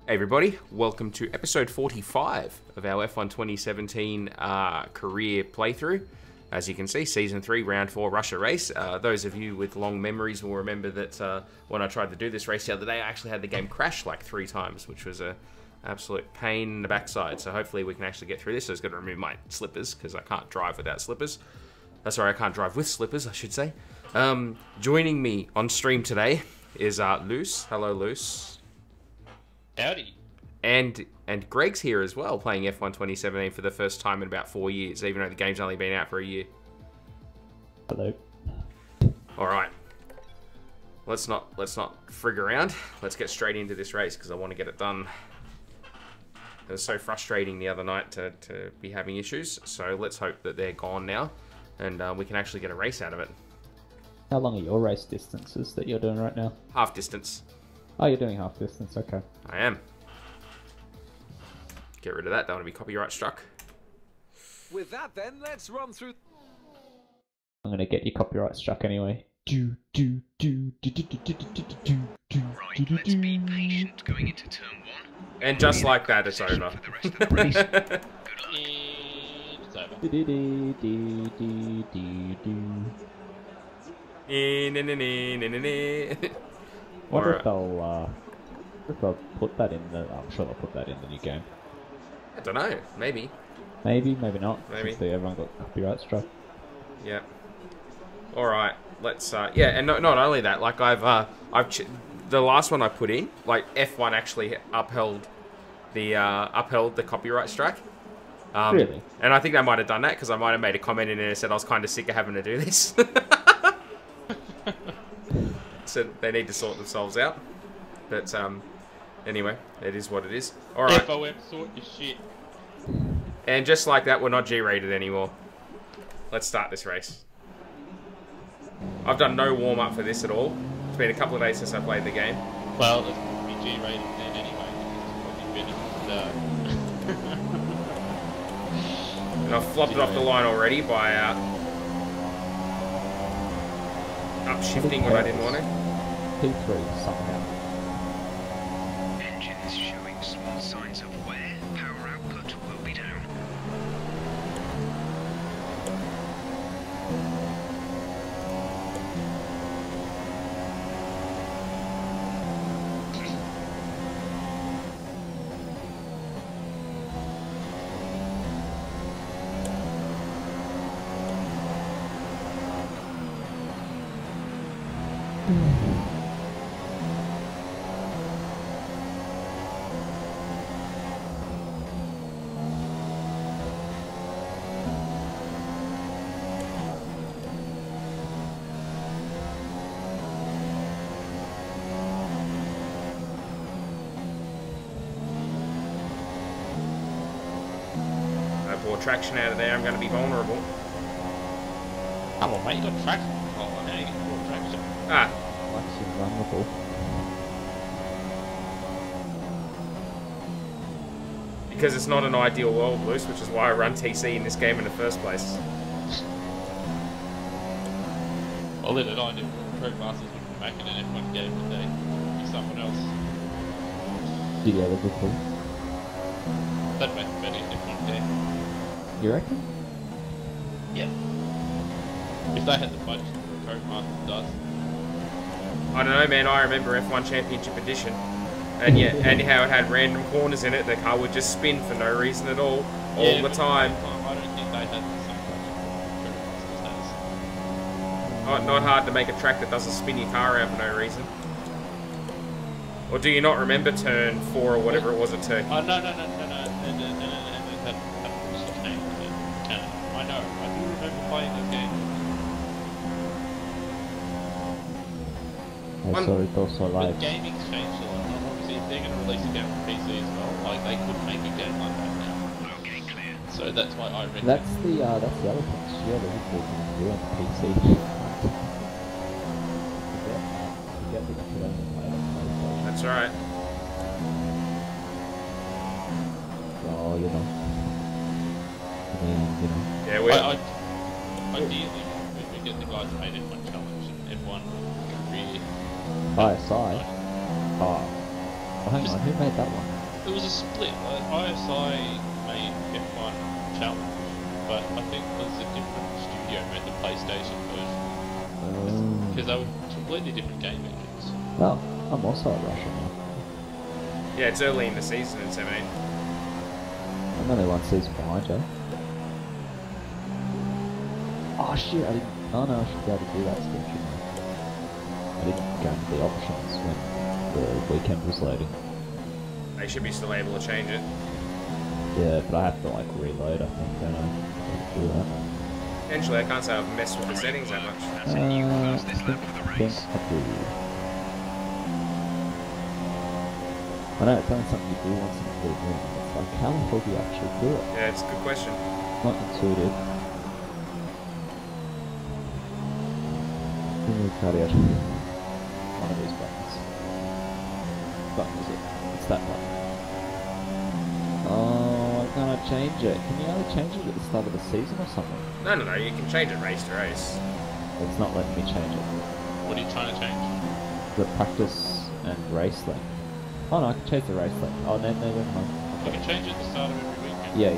Hey everybody, welcome to episode 45 of our F1 2017 career playthrough. As you can see, Season 3, Round 4 Russia race. Those of you with long memories will remember that when I tried to do this race the other day, I actually had the game crash like 3 times, which was a absolute pain in the backside. So hopefully we can actually get through this. I was going to remove my slippers, because I can't drive without slippers. Sorry, I can't drive with slippers, I should say. Joining me on stream today is Luce. Hello, Luce. Howdy. And Greg's here as well, playing F1 2017 for the first time in about 4 years, even though the game's only been out for a year. Hello. All right. Let's not frig around. Let's get straight into this race because I want to get it done. It was so frustrating the other night to be having issues. So let's hope that they're gone now, and we can actually get a race out of it. How long are your race distances that you're doing right now? Half distance. Oh, you're doing half distance, okay. I am. Get rid of that, don't want to be copyright struck. With that then, let's run through... I'm gonna get you copyright struck anyway. Right, let's be patient going into turn 1. And just like that, it's over. For the rest of the race. Good luck. It's over. Wonder Alright. if they'll put that in the... I'm sure they'll put that in the new game. I don't know, maybe. Maybe, maybe not. Maybe. Since everyone got copyright struck. Yeah. All right. Let's. Yeah, and not only that. Like the last one I put in, like F1 actually upheld the copyright strike. Really? And I think they might have done that because I might have made a comment in it and said I was kind of sick of having to do this. So they need to sort themselves out. But anyway, it is what it is. All right. FOM, sort your shit. And just like that, we're not G-rated anymore. Let's start this race. I've done no warm-up for this at all. It's been a couple of days since I played the game. Well, it's going to be G-rated then anyway. It's probably finished. And I've flopped it off the line already by upshifting when I didn't want to. P3 somehow. Engines showing small signs of wear. Power output will be down. I pour traction out of there, I'm going to be vulnerable. Come on, mate, you got traction. Oh, now you get more traction. Ah, That's invulnerable. because it's not an ideal world, Luce, which is why I run TC in this game in the first place. Well, let it on if Masters would be making an F1 game today. Be someone else. Do you have a good pull? That'd make a better F1 game. You reckon? Yeah. If they had the budget that Masters does. I don't know, man, I remember F1 Championship Edition. And yeah, and how it had random corners in it, the car would just spin for no reason at all Yeah, the but time. I don't think they had the same budget that Masters does. Not hard to make a track that doesn't spin your car around for no reason. Or do you not remember turn 4 or whatever it was at Turkey? Oh, no. And that changed in Canada. I know. I do remember playing that game. I saw it also But live. gaming's changed a lot. And obviously, if they're going to release a game for PC as well, like they could make a game like that now. Okay, clear. So that's why I reckon. That's the other thing. Yeah, the people can do on PC. Forget that you could only play it on PlayStation. That's right. Oh, you know. I mean, you know. Yeah, Ideally, we could get the guys that made F1 Challenge and F1 Career ISI. Oh. Oh, hang on, who made that one? It was a split. ISI made F1 Challenge, but I think there's a different studio made the PlayStation version. Because they were completely different game engines. Well, I'm also at Russia now. Yeah, it's early in the season in 17. I'm only one season behind you. Oh shit, I didn't... Oh no, I should be able to do that still, shouldn't I? I didn't go into the options when the weekend was loading. They should be still able to change it. Yeah, but I have to like reload, I think, don't I? Do that. Potentially, I can't say I've messed with the settings that much. That's a new fastest lap of the I think race. I do. I know it's only something you do once in a blue moon. It's like, how the hell do you actually do it? Yeah, it's a good question. Not intuitive. Cut out one of these buttons. Button is it? It's that button. Oh, why can't I change it? Can you only change it at the start of the season or something? No, you can change it race to race. It's not letting me change it. What are you trying to change? The practice and race length. Oh no, I can change the race length. Oh no, never mind. You can change it at the start of every weekend. Yeah.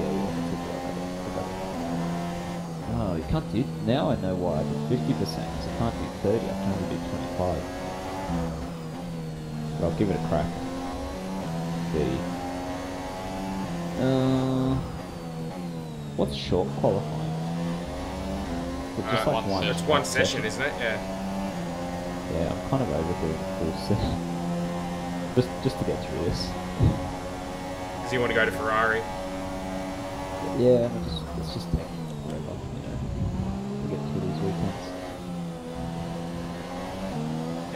Oh, you can't do... Now I know why I did 50%, so I can't do 30, I can only do 25. But I'll give it a crack. 30. What's short qualifying? Is it just like one? It's one session, isn't it? Yeah. Yeah, I'm kind of over doing the full session. Just to get through this. Because you want to go to Ferrari. Yeah, and it's just taking forever, you know, to get through these weekends.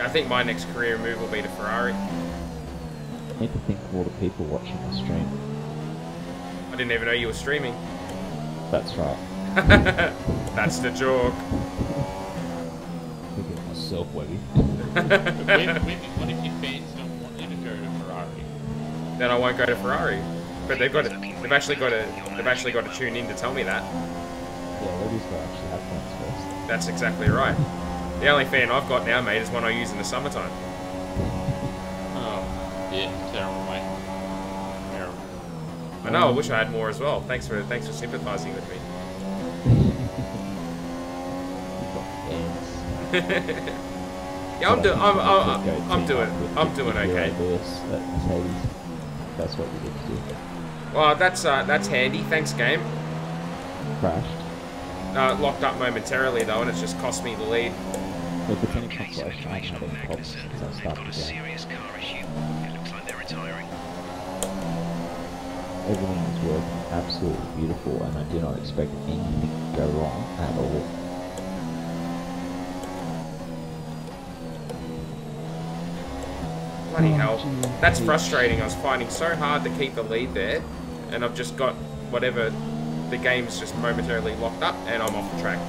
I think my next career move will be to Ferrari. I need to think of all the people watching the stream. I didn't even know you were streaming. That's right. That's the joke. Thinking of myself, Webby. What if your fans don't want you to go to Ferrari? Then I won't go to Ferrari. But they've actually got to tune in to tell me that. Yeah, Webby's got to actually have fans first. That's exactly right. The only fan I've got now, mate, is one I use in the summertime. Oh, yeah, terrible, mate. Terrible. I know. I wish I had more as well. Thanks for sympathising with me. You've got fans. Yeah, I'm doing okay. That's what you need to do. Well, that's handy. Thanks, game. Crashed. Locked up momentarily though, and it's just cost me the lead. If it's any Okay, so consolation, I haven't had any problems Magnussen, since I they've started got a the game. serious car issue. It looks like they're retiring. Everything is working absolutely beautiful, and I do not expect anything to go wrong at all. Bloody hell. That's frustrating. I was fighting so hard to keep the lead there, and I've just got whatever. The game's just momentarily locked up, and I'm off the track.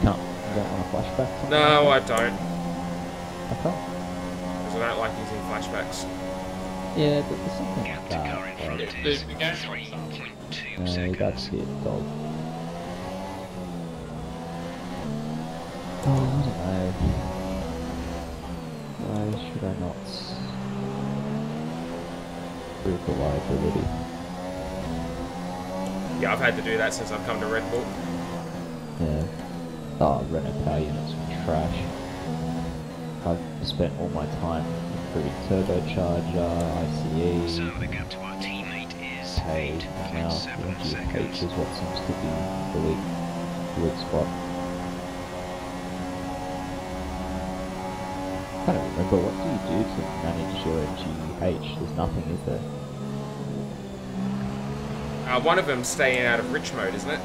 Can't. You don't want a flashback? No, I don't. Okay. Because I don't like using flashbacks. Yeah, there's something Gap like to that. car in Right? front is 3.2 seconds. That's it, dog. Oh, I don't know. Why should I not prove the liability? Yeah, I've had to do that since I've come to Red Bull. Yeah. Oh, Renault power units were trash. I've spent all my time improving turbocharger, So ICE, the gap to our teammate is and now 8.7 GH seconds. is what seems to be the weak spot. I don't remember, what do you do to manage your GH? There's nothing, is there? One of them's staying out of rich mode, isn't it?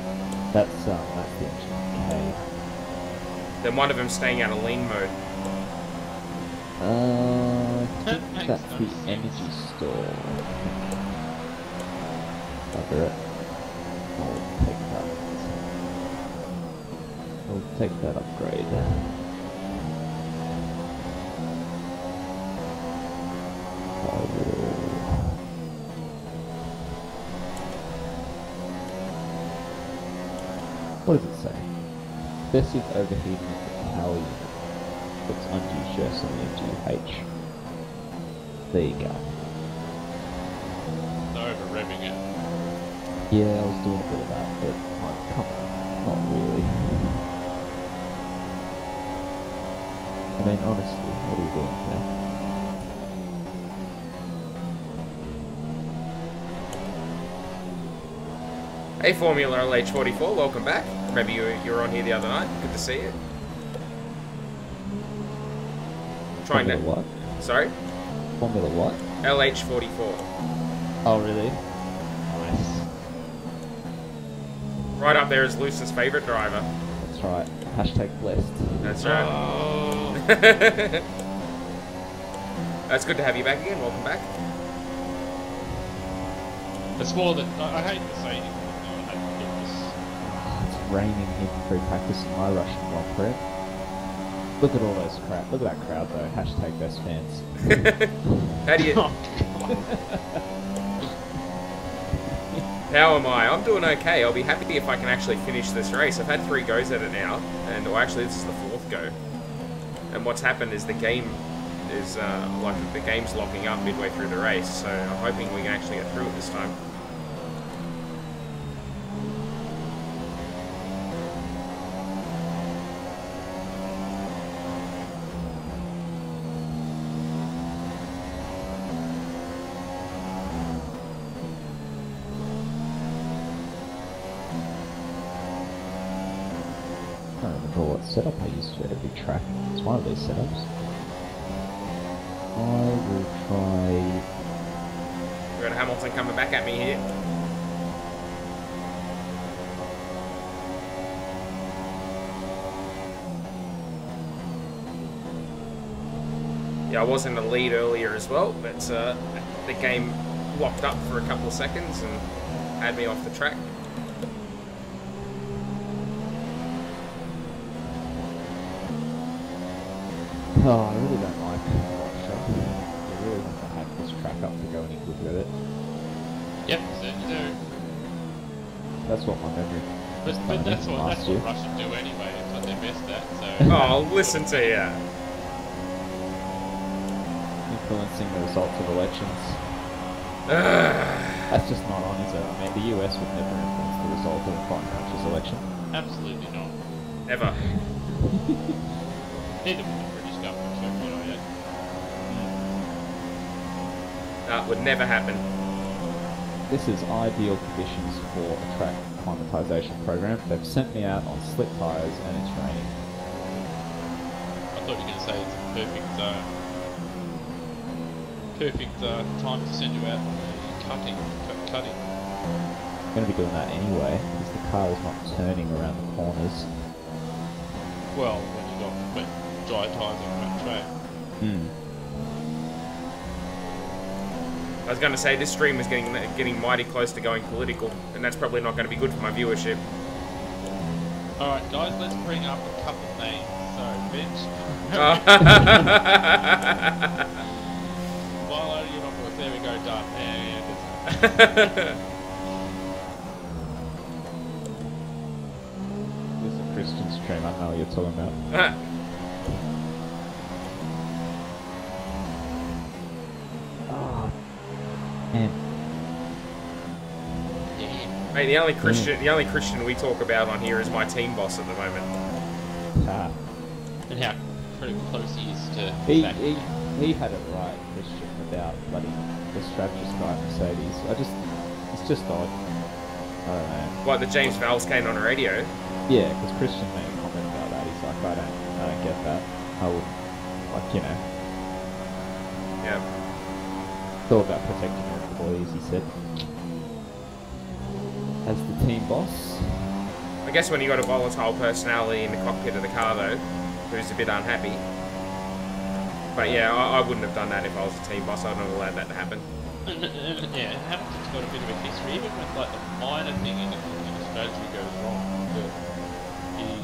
That's the engine K. Then one of them's staying out of lean mode. I think that's the energy store. Cover it. I'll take that upgrade. I will... What does it say? Excessive overheating of the power unit puts undue stress on the MGH. There you go. Yeah, I was doing a bit of that, but like, come on, not really. I mean, honestly, what are we doing here? Hey, Formula LH44, welcome back. Remember you were on here the other night. Good to see you. Trying to... Formula what? Sorry? Formula what? LH44. Oh, really? Nice. Right up there is Luce's favourite driver. That's right. Hashtag blessed. That's right. Oh. That's good to have you back again. Welcome back. It's more that I hate to say it. It's raining in free practice in my Russian Grand Prix. Look at all those crowd. Look at that crowd though. Hashtag best fans. How do you... How am I? I'm doing okay. I'll be happy if I can actually finish this race. I've had 3 goes at it now, and well, actually this is the 4th go. And what's happened is the game is the game's locking up midway through the race, so I'm hoping we can actually get through it this time. I don't remember what setup I used for every track. It's one of these setups. I will try... We've got Hamilton coming back at me here. Yeah, I was in the lead earlier as well, but the game locked up for a couple of seconds and had me off the track. Oh, I really don't like Russia. I really want to hack this track up to go any good with it. Yep, certainly do. That's what my memory... But that's what last year. Russians do anyway. It's what they're best at. So. Oh, listen to you. Influencing the results of elections. That's just not on, is it? I mean, the US would never influence the result of a foreign country's election. Absolutely not. Ever. Neither would the British government, so you know yet. That would never happen. This is ideal conditions for a track acclimatization program. They've sent me out on slick tyres and it's raining. I thought you were going to say it's a perfect time to send you out cutting. I'm going to be doing that anyway because the car is not turning around the corners. Well, when you got dry tyres on that track. I was going to say, this stream is getting mighty close to going political, and that's probably not going to be good for my viewership. Alright guys, let's bring up a couple of names. So, Vince. Well, you're not going. There we go, done. This is a Christian stream, I know what you're talking about. Man. Mate, the only Christian we talk about on here is my team boss at the moment. And how pretty close he is to He had it right, Christian, about bloody the strategist guy at Mercedes. It's just odd. I don't know. What, the James Vowles came on the radio? Yeah, because Christian made a comment about that. He's like, I don't get that. I would, like, you know. Yeah. It's all about protecting your employees, he said. As the team boss. I guess when you got a volatile personality in the cockpit of the car, though, who's a bit unhappy. But yeah, I wouldn't have done that if I was a team boss. I wouldn't have allowed that to happen. Yeah, Hamilton's got a bit of a history, even with like the minor thing in a strategy goes wrong.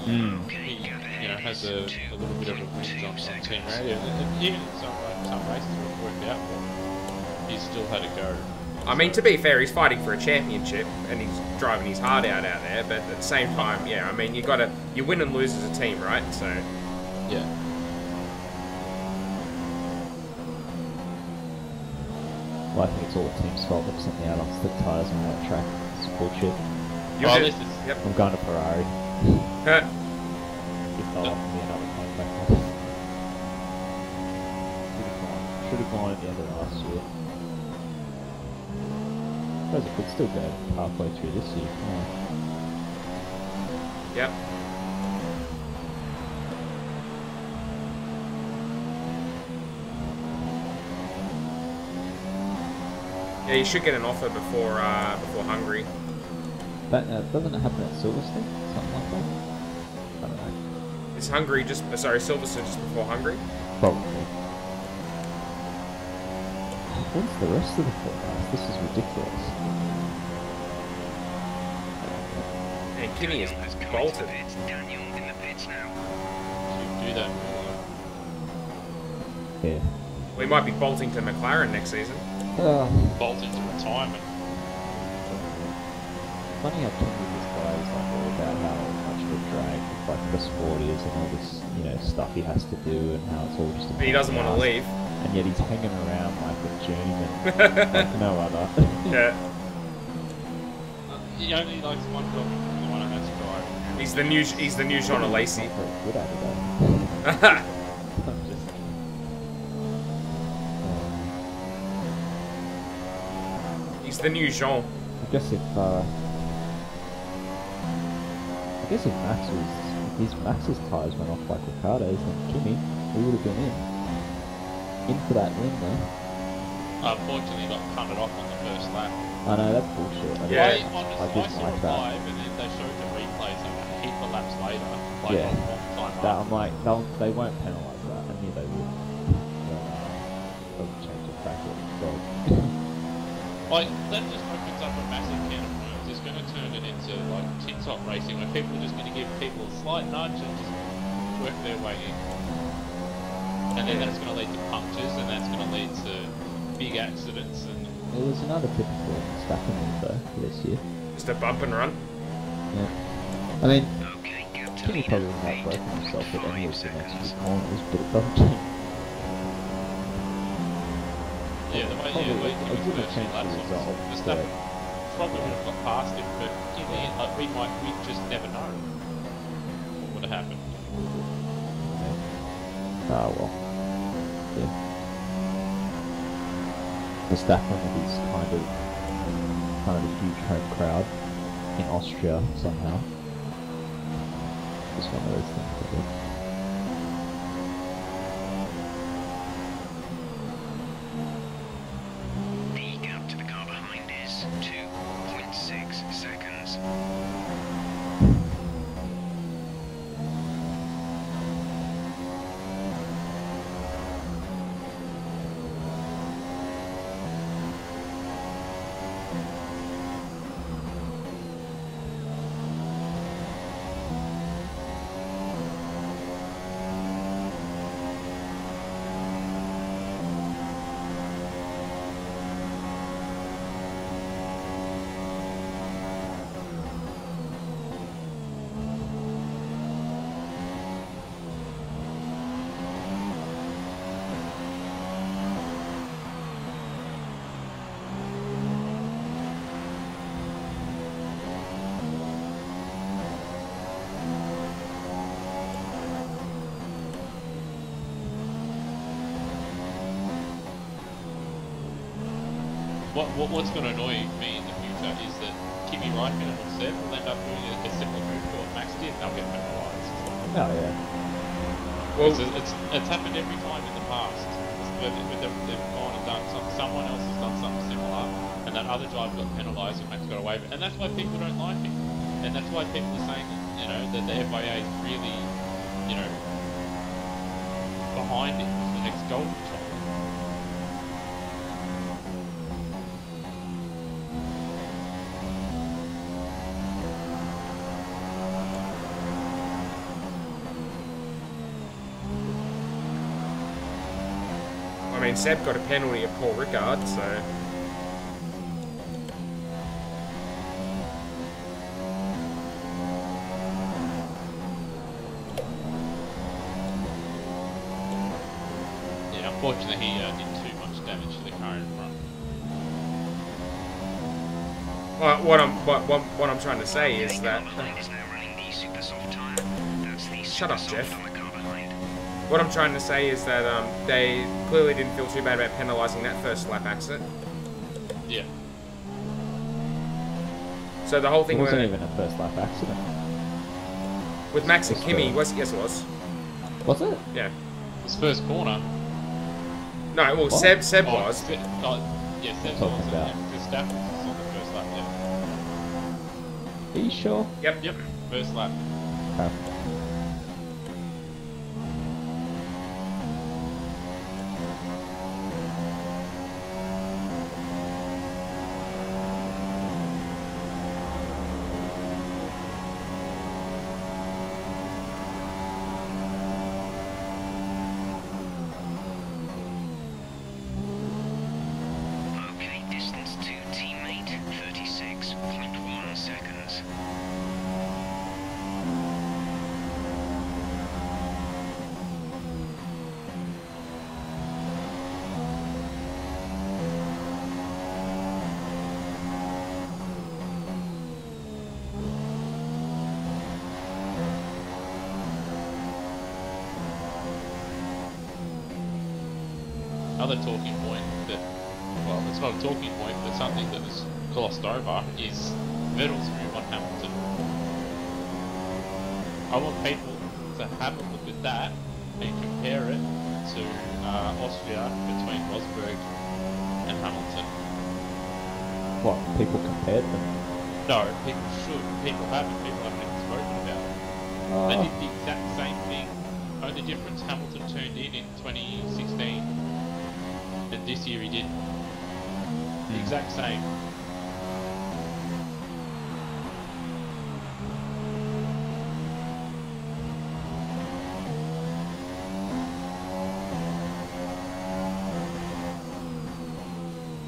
He has a little bit of a wins on team radio. And even some races where it worked out for him, he's still had a go. I mean, to be fair, he's fighting for a championship and he's driving his heart out there. But at the same time, yeah, I mean, you win and lose as a team, right? So yeah. Well, I think it's all the team's fault. They've sent me out on slick tyres on that track. It's bullshit. You Oh, did- this is Yep. I'm going to Ferrari. Huh. If they'll offer me another contract. Should have gone at the end of last year. Suppose it could still go halfway through this year. Oh. Yep. Yeah, you should get an offer before Hungary. But doesn't it happen at Silverstone? Something like that? I don't know. Is Hungary just Silverstone just before Hungary? Probably. What's the rest of the forecast? This is ridiculous. And Kimmy is Has come into bolted. the pits. Daniel in the pits now. you do that. Yeah. We might be bolting to McLaren next season. Bolt into retirement. Funny how King this guy is like all about how much of a drag like the sport is and all this, you know, stuff he has to do and how it's all just a But he doesn't want to leave. And yet he's hanging around like a journeyman like no other. Yeah. He only likes one job, the one that has to drive. He's the new Jean Alesi. Not very good at it though. I'm just He's the new Jean. I guess if Max's tyres went off like Ricardo's, then Kimi, he would have been in for that win though. Unfortunately, got punted off on the first lap. I know that's bullshit. Yeah. I didn't saw like it that. live, and then they showed the replays like a heap of laps later. Like Yeah. a long time That up. I'm like, they won't penalise that. I knew they would. They'll change the track it. Like, that just opens up a massive can of worms. It's going to turn it into like tin-top racing, where people are just going to give people a slight nudge and just work their way in. And then that's going to lead to punctures, and that's going to lead to big accidents. And It was another typical Stappen move though for this year. Just a bump and run. Yeah. I mean, Okay, gap to Kimi leader. probably wouldn't have Lead broken himself at any of 5 the next seconds. few corners, but it doesn't. yeah, the way Probably, the way it Kimmy's wouldn't first change few laps the on result, the but stuff probably would have got past him, but in the end, like, we just never know what would have happened. ah well. Yeah. Verstappen with his kind of a huge home crowd in Austria somehow. Just one of those things, I guess. The gap to the car behind is 2.6 seconds. What's going to annoy me in the future is that Kimi Raikkonen and Seb will end up doing a similar move to what Max did, and they'll get penalised. Oh yeah. Well, It's happened every time in the past. They've gone and done something, someone else has done something similar, and that other driver got penalised and Max got away with it. And that's why people don't like him. And that's why people are saying, you know, that the FIA is really, you know, behind him for the next golden child. I mean, Seb got a penalty at Paul Ricard, so Yeah, unfortunately he did too much damage to the car in front. What I'm trying to say is that. Behind is now running the super soft tyre. That's the Shut super up, soft Jeff. on the car behind. What I'm trying to say is that they clearly didn't feel too bad about penalising that first lap accident. Yeah. So the whole It thing wasn't even a first lap accident. with Max and It's Kimi, the- yes it was. Was it? Yeah. His first corner. No, well What? Seb Oh, was. yes, that's Talking awesome. about. Yeah, Verstappen was on the first lap. Are you sure? Yep. Yep, first lap. Okay. Okay, distance to teammate 36.1 seconds. Other talking point that, well, it's not a talking point, but something that was glossed over is Vettel's move on Hamilton. I want people to have a look at that and compare it to Austria between Rosberg and Hamilton. What? People compared them? No, people should. People haven't. People haven't even spoken about it. They Oh, did the exact same thing. Only difference, Hamilton turned in 2016, and this year he didn't. The exact same.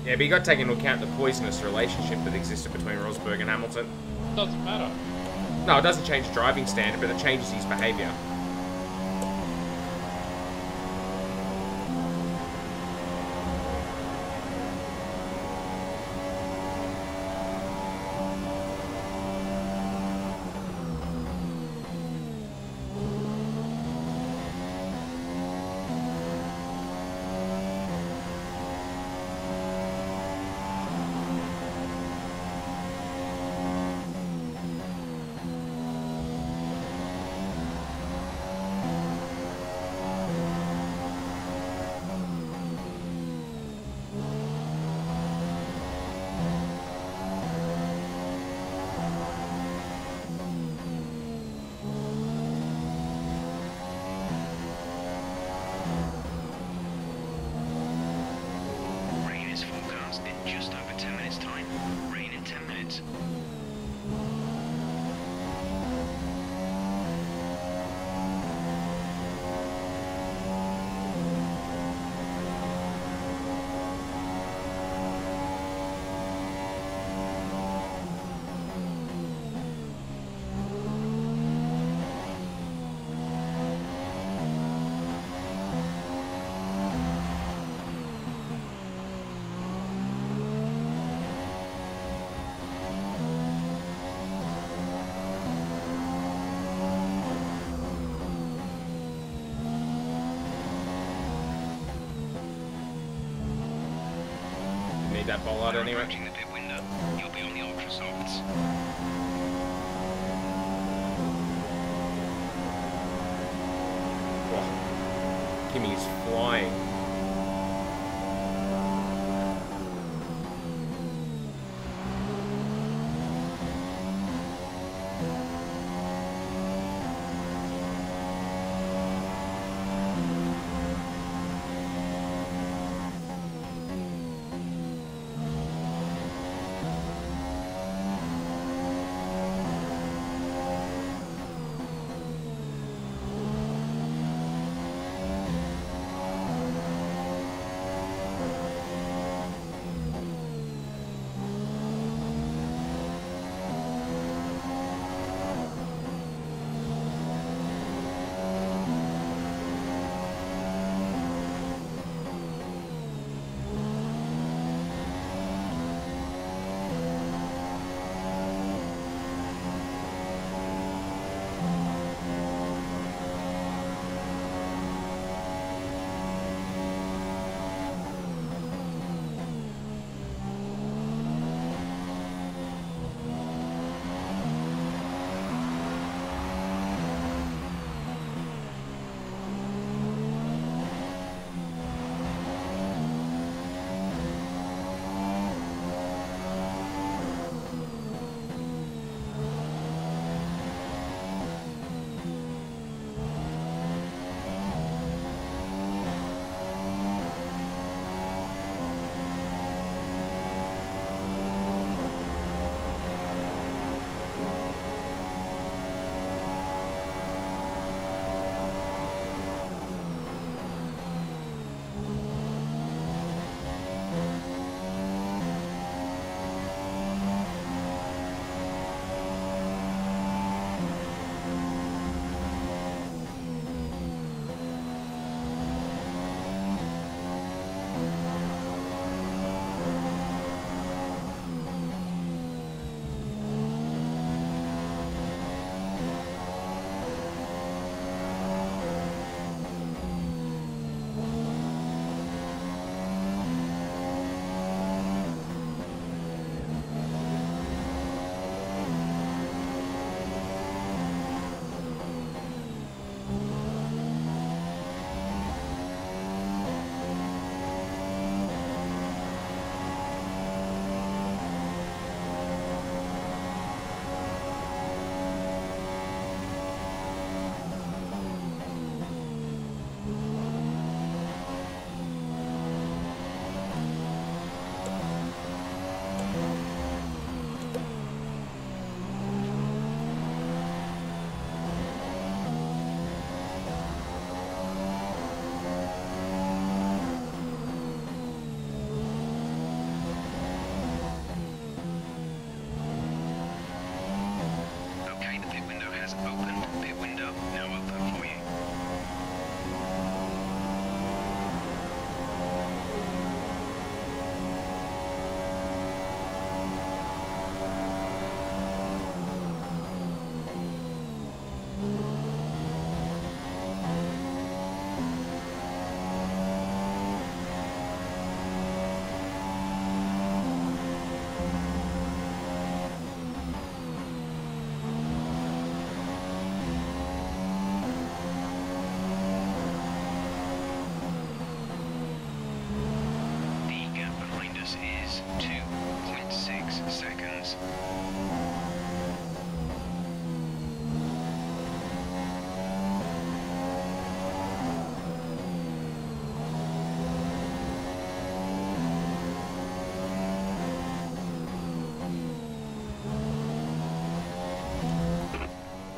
Yeah, but you got to take into account the poisonous relationship that existed between Rosberg and Hamilton. Doesn't matter. No, it doesn't change driving standard, but it changes his behaviour. Rain is forecast in just over 10 minutes time. Rain in 10 minutes. Need that bollard We're anyway. approaching the pit window. You'll be on the ultra softs. Oh, Kimmy's flying.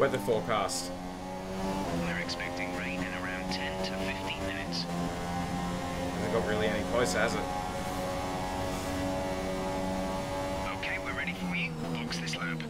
Weather forecast. We're expecting rain in around 10 to 15 minutes. Hasn't got really any closer, has it? Okay, we're ready for you. Box this lap.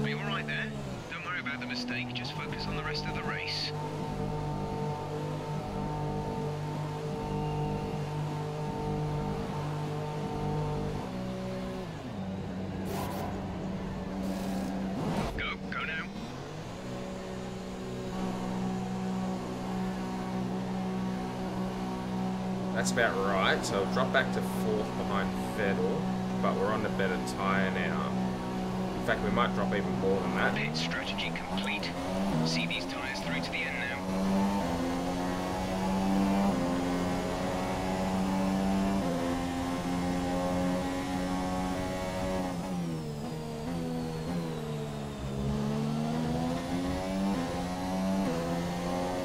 Are you alright there? Don't worry about the mistake, just focus on the rest of the race. Go now. That's about right. So I'll drop back to 4th behind Vettel, but we're on a better tyre now. In fact, we might drop even more than that. Pit strategy complete. See these tyres through to the end now.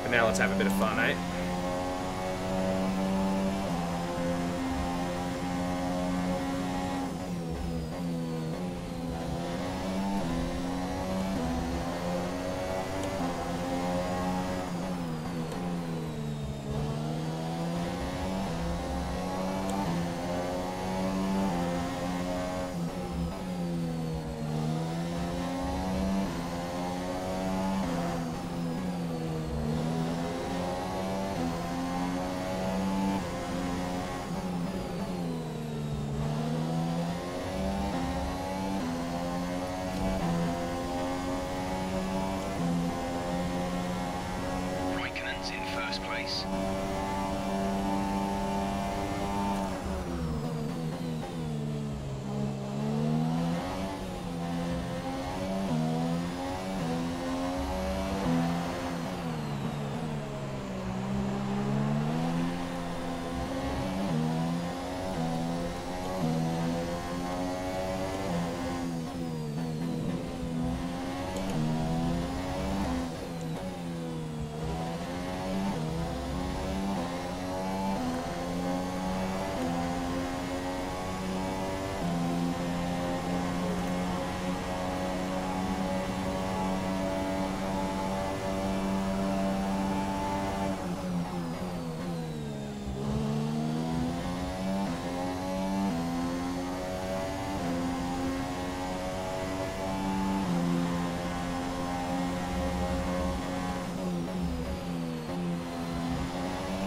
But now let's have a bit of fun, eh? Raikkonen's in first place.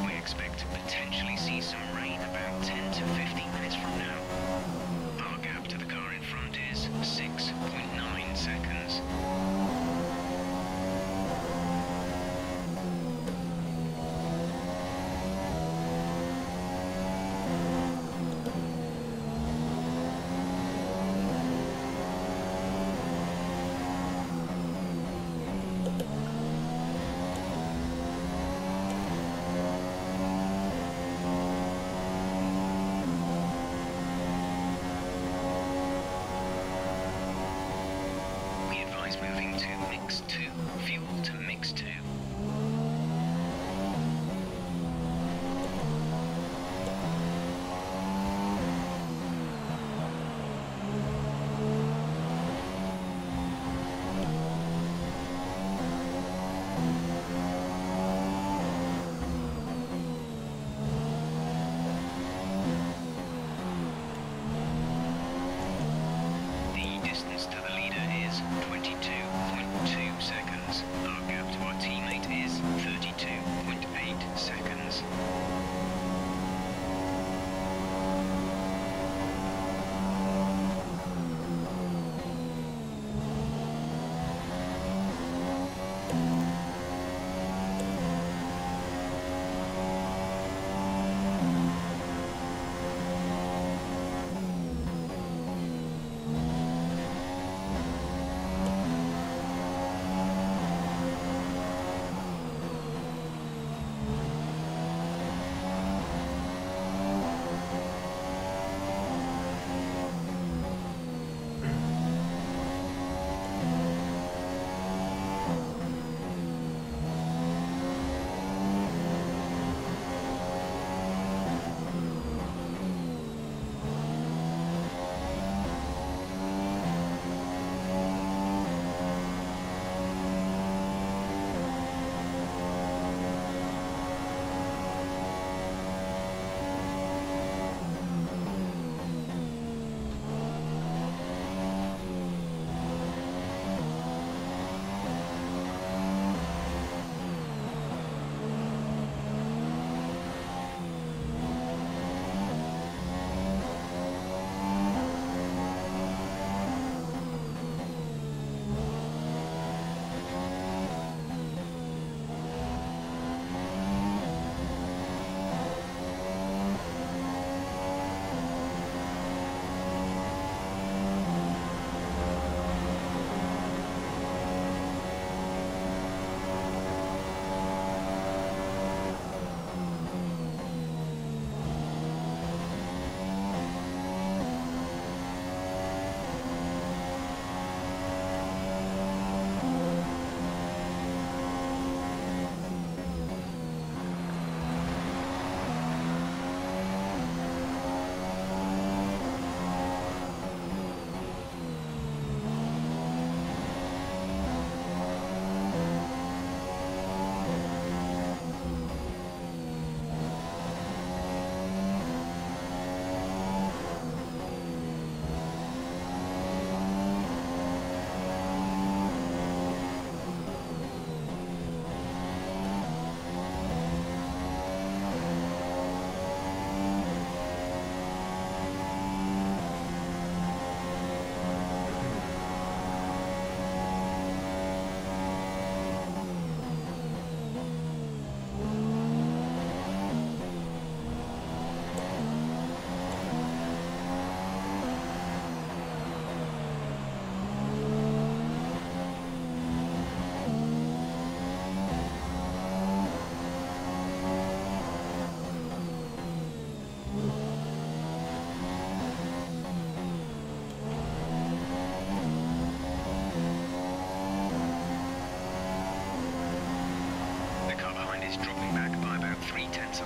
We expect to potentially see some rain about 10 to 15 minutes from now. Our gap to the car in front is 6.9 seconds.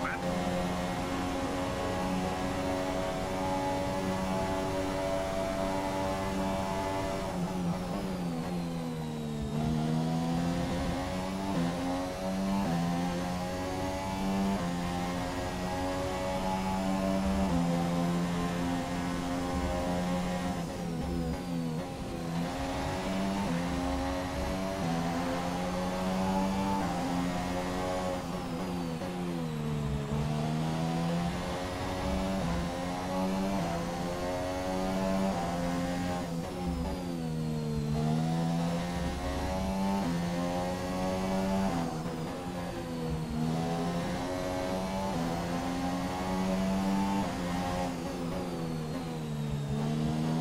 lap.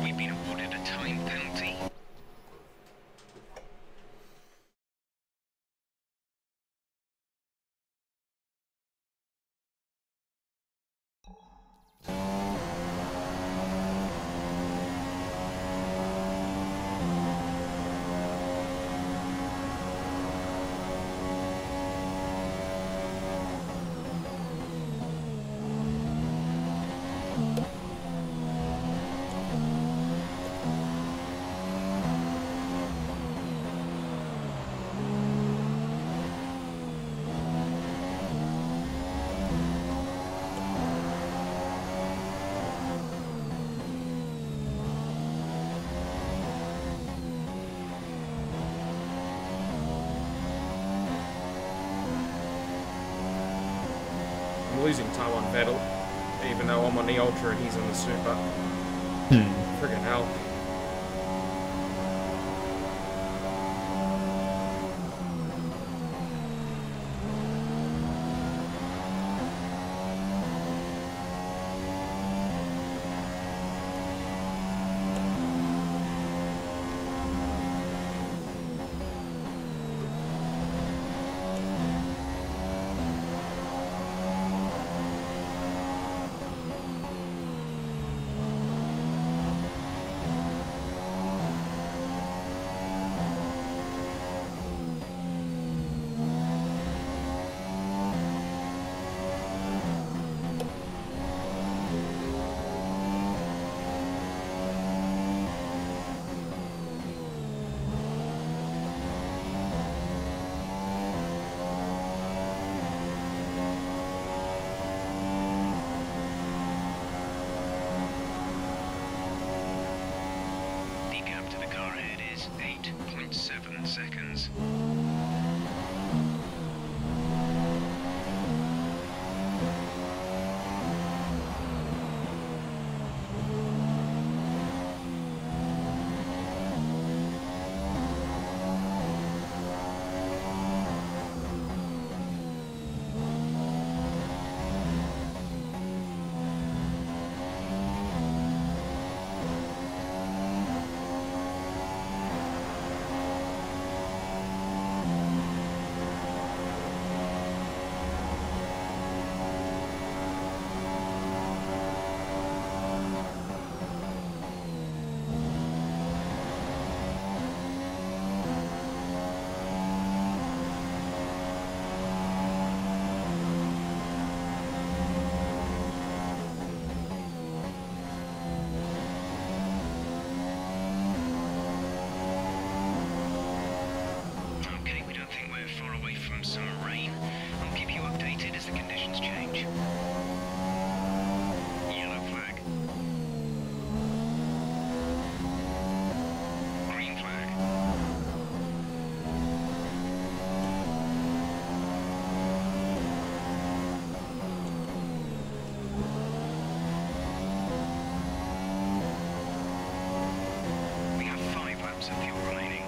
We've been awarded a time penalty. I'm losing Taiwan Vettel, even though I'm on the Ultra and he's on the Super. Friggin' hell. The gap to the car ahead is 8.7 seconds. Okay, we don't think we're far away from some rain. I'll keep you updated as the conditions change. Yellow flag. Green flag. We have 5 laps of fuel remaining.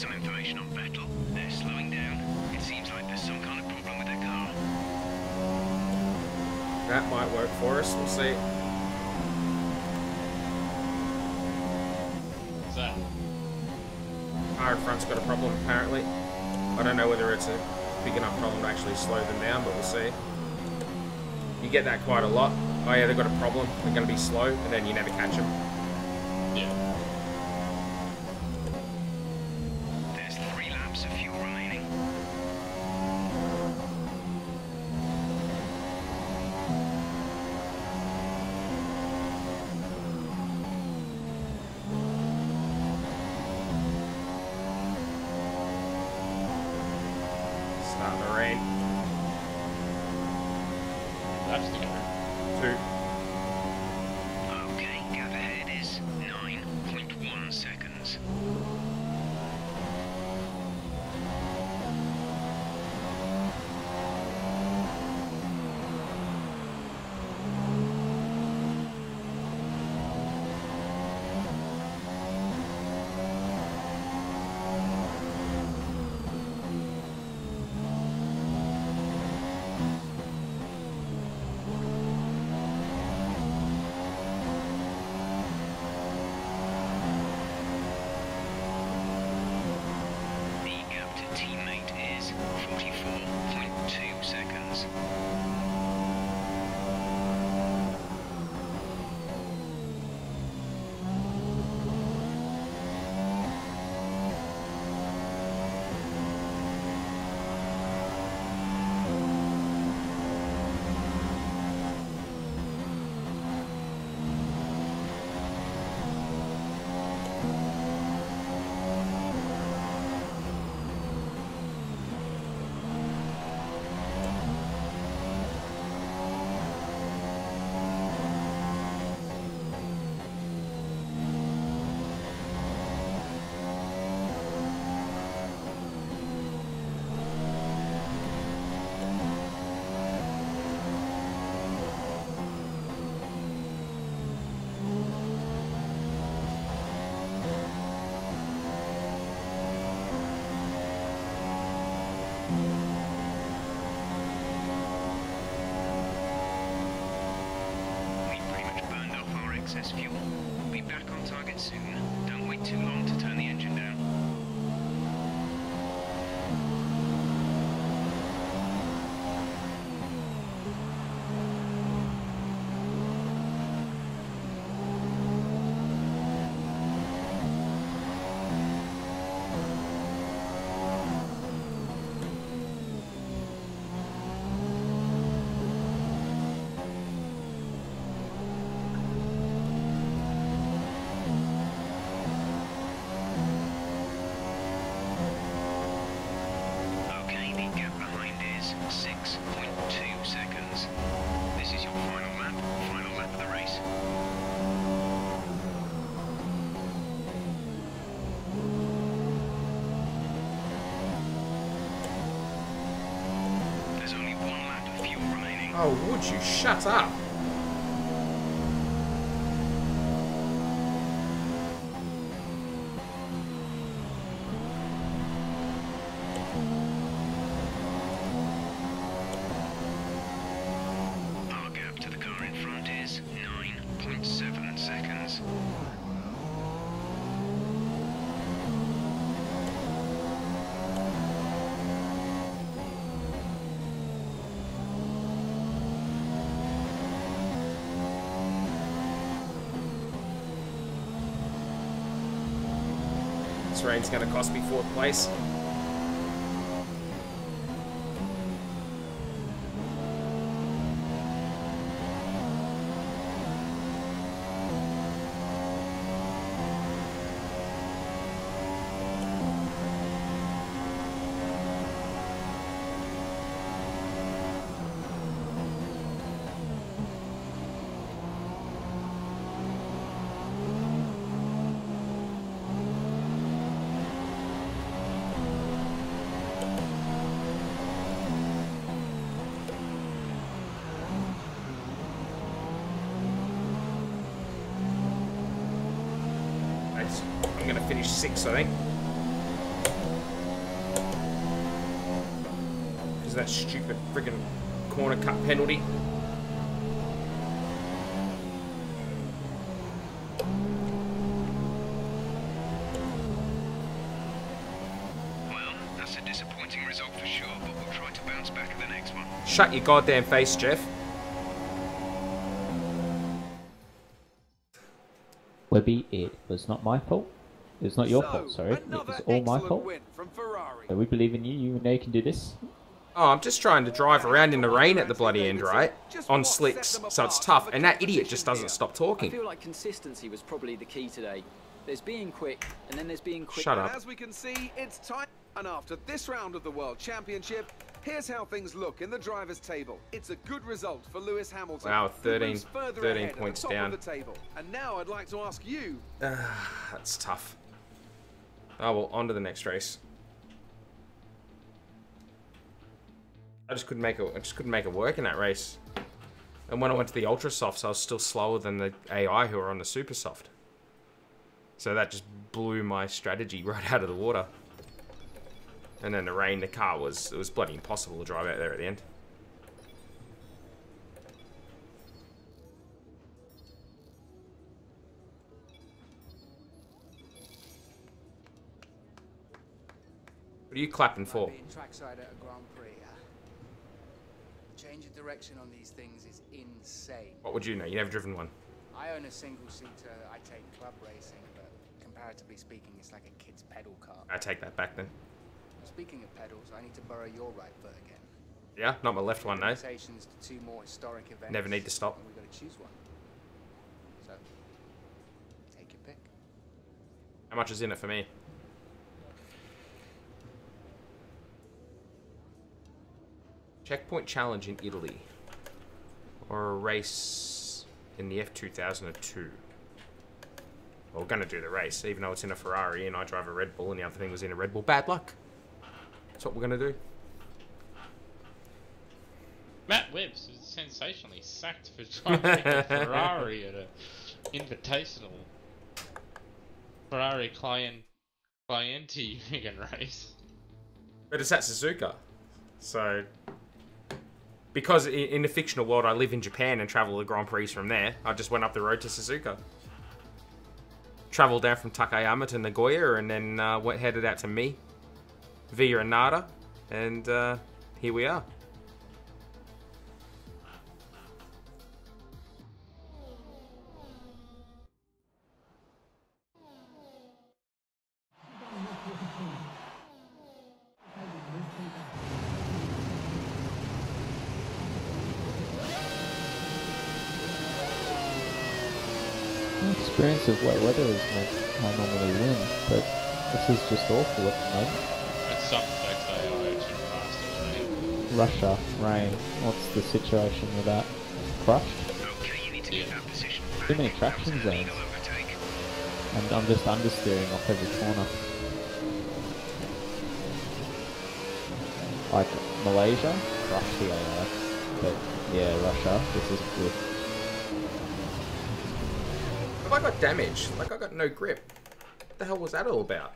some information on Vettel. They're slowing down. It seems like there's some kind of problem with their car. That might work for us. We'll see. What's that? Car in front's got a problem, apparently. I don't know whether it's a big enough problem to actually slow them down, but we'll see. You get that quite a lot. Oh yeah, they've got a problem. They're going to be slow, and then you never catch them. Yeah. There's 3 laps of fuel remaining. Starting to rain. That's the go. 2. Okay, gap ahead is 9.1 seconds. The gap to teammate is 44.2 seconds. We pretty much burned off our excess fuel. We'll be back on target soon. Don't wait too long to turn the engine down. Okay, the gap behind is 6.2 seconds. This is your final lap of the race. There's only 1 lap of fuel remaining. Oh, would you shut up? Our gap to the car in front is 9.7 seconds. This rain's going to cost me 4th place. I'm going to finish 6th, I think. because of that stupid friggin' corner cut penalty. Well, that's a disappointing result for sure, but we'll try to bounce back at the next one. Shut your goddamn face, Jeff. Webby, it was not my fault. It was not your fault, sorry. It was all my fault. So we believe in you. You know you can do this. Oh, I'm just trying to drive around in the rain at the bloody end, right? On slicks, so it's tough. And that idiot just doesn't stop I talking. feel like consistency was probably the key today. There's being quick, and then there's being quick. Shut up. As we can see, it's time. And after this round of the World Championship, here's how things look in the drivers' table. It's a good result for Lewis Hamilton. Wow, who 13 moves further 13 ahead at the points top down. of the table. And now I'd like to ask you. That's tough. Oh well, on to the next race. I just couldn't make it work in that race. And when I went to the ultra softs, I was still slower than the AI who are on the super soft. So that just blew my strategy right out of the water. And then the rain, the car it was bloody impossible to drive out there at the end. What are you clapping for? Being trackside at a Grand Prix, change of direction on these things is insane. What would you know? You never driven one. I own a single-seater. I take club racing, but comparatively speaking, it's like a kid's pedal car. I take that back then. Speaking of pedals, I need to borrow your right foot again. Yeah, not my left one, no. Invitations to 2 more historic events. Never need to stop. And we've got to choose one. So, take your pick. How much is in it for me? Checkpoint challenge in Italy. Or a race in the F2002. Well, we're going to do the race, even though it's in a Ferrari and I drive a Red Bull and the other thing was in a Red Bull. Bad luck. That's what we're going to do. Matt Webb's was sensationally sacked for driving a Ferrari at an invitational Ferrari Clienti friggin' race. But it's at Suzuka. So, because in the fictional world I live in Japan and travel the Grand Prix from there, I just went up the road to Suzuka. Travelled down from Takayama to Nagoya and then headed out to me via Nara, and here we are. Experience of wet weather is meant I normally win, but this is just awful at the moment. At some effects AI too fast and Russia, rain. What's the situation with that? Crushed? Okay, you need to get that position. Too many traction zones. And I'm just understeering off every corner. Like Malaysia, crushed the AI. But yeah, Russia, this is good. Have I got damage? Like I got no grip. What the hell was that all about?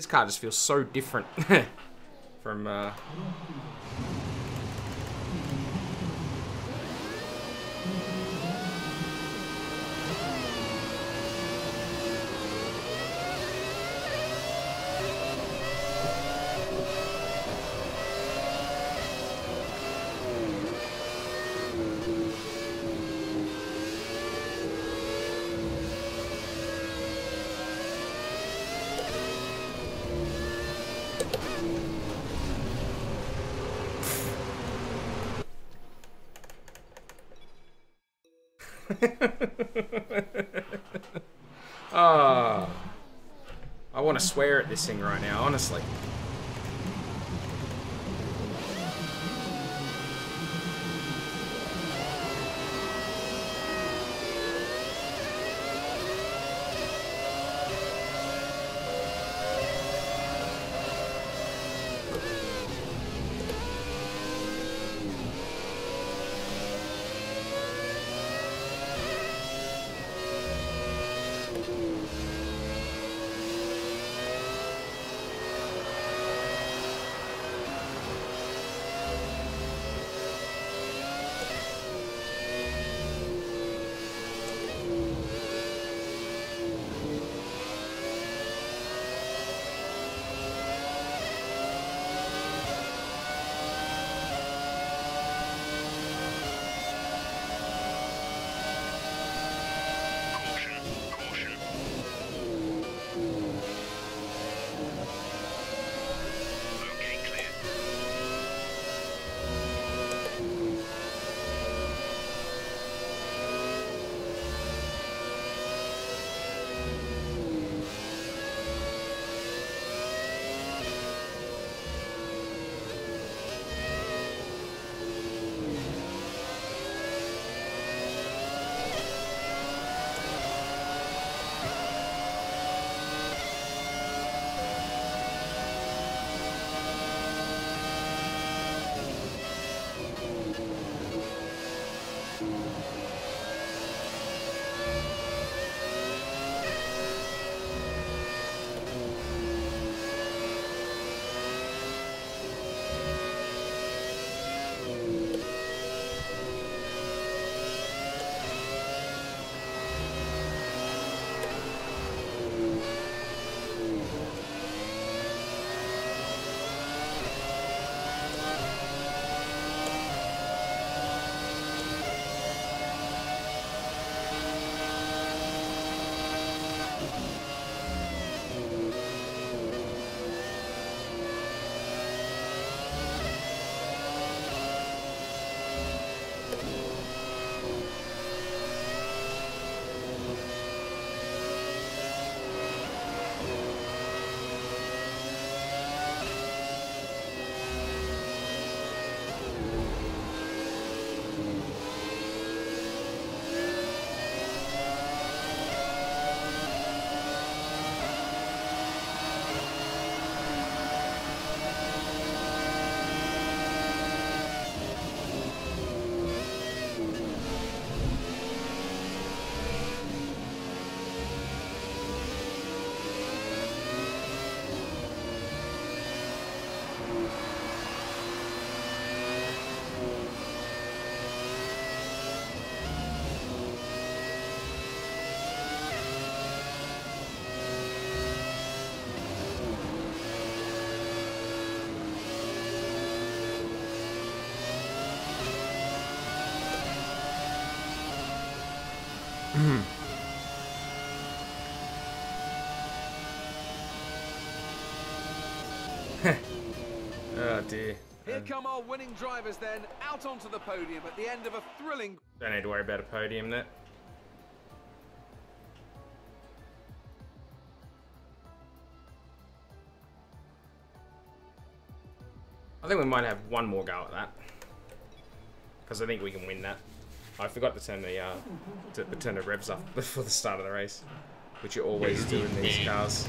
This car just feels so different from... Oh, I want to swear at this thing right now, honestly. Oh dear. Here come our winning drivers then, out onto the podium at the end of a thrilling... Don't need to worry about a podium there. I think we might have one more go at that, because I think we can win that. I forgot to turn the revs up before the start of the race, which you always do in these cars.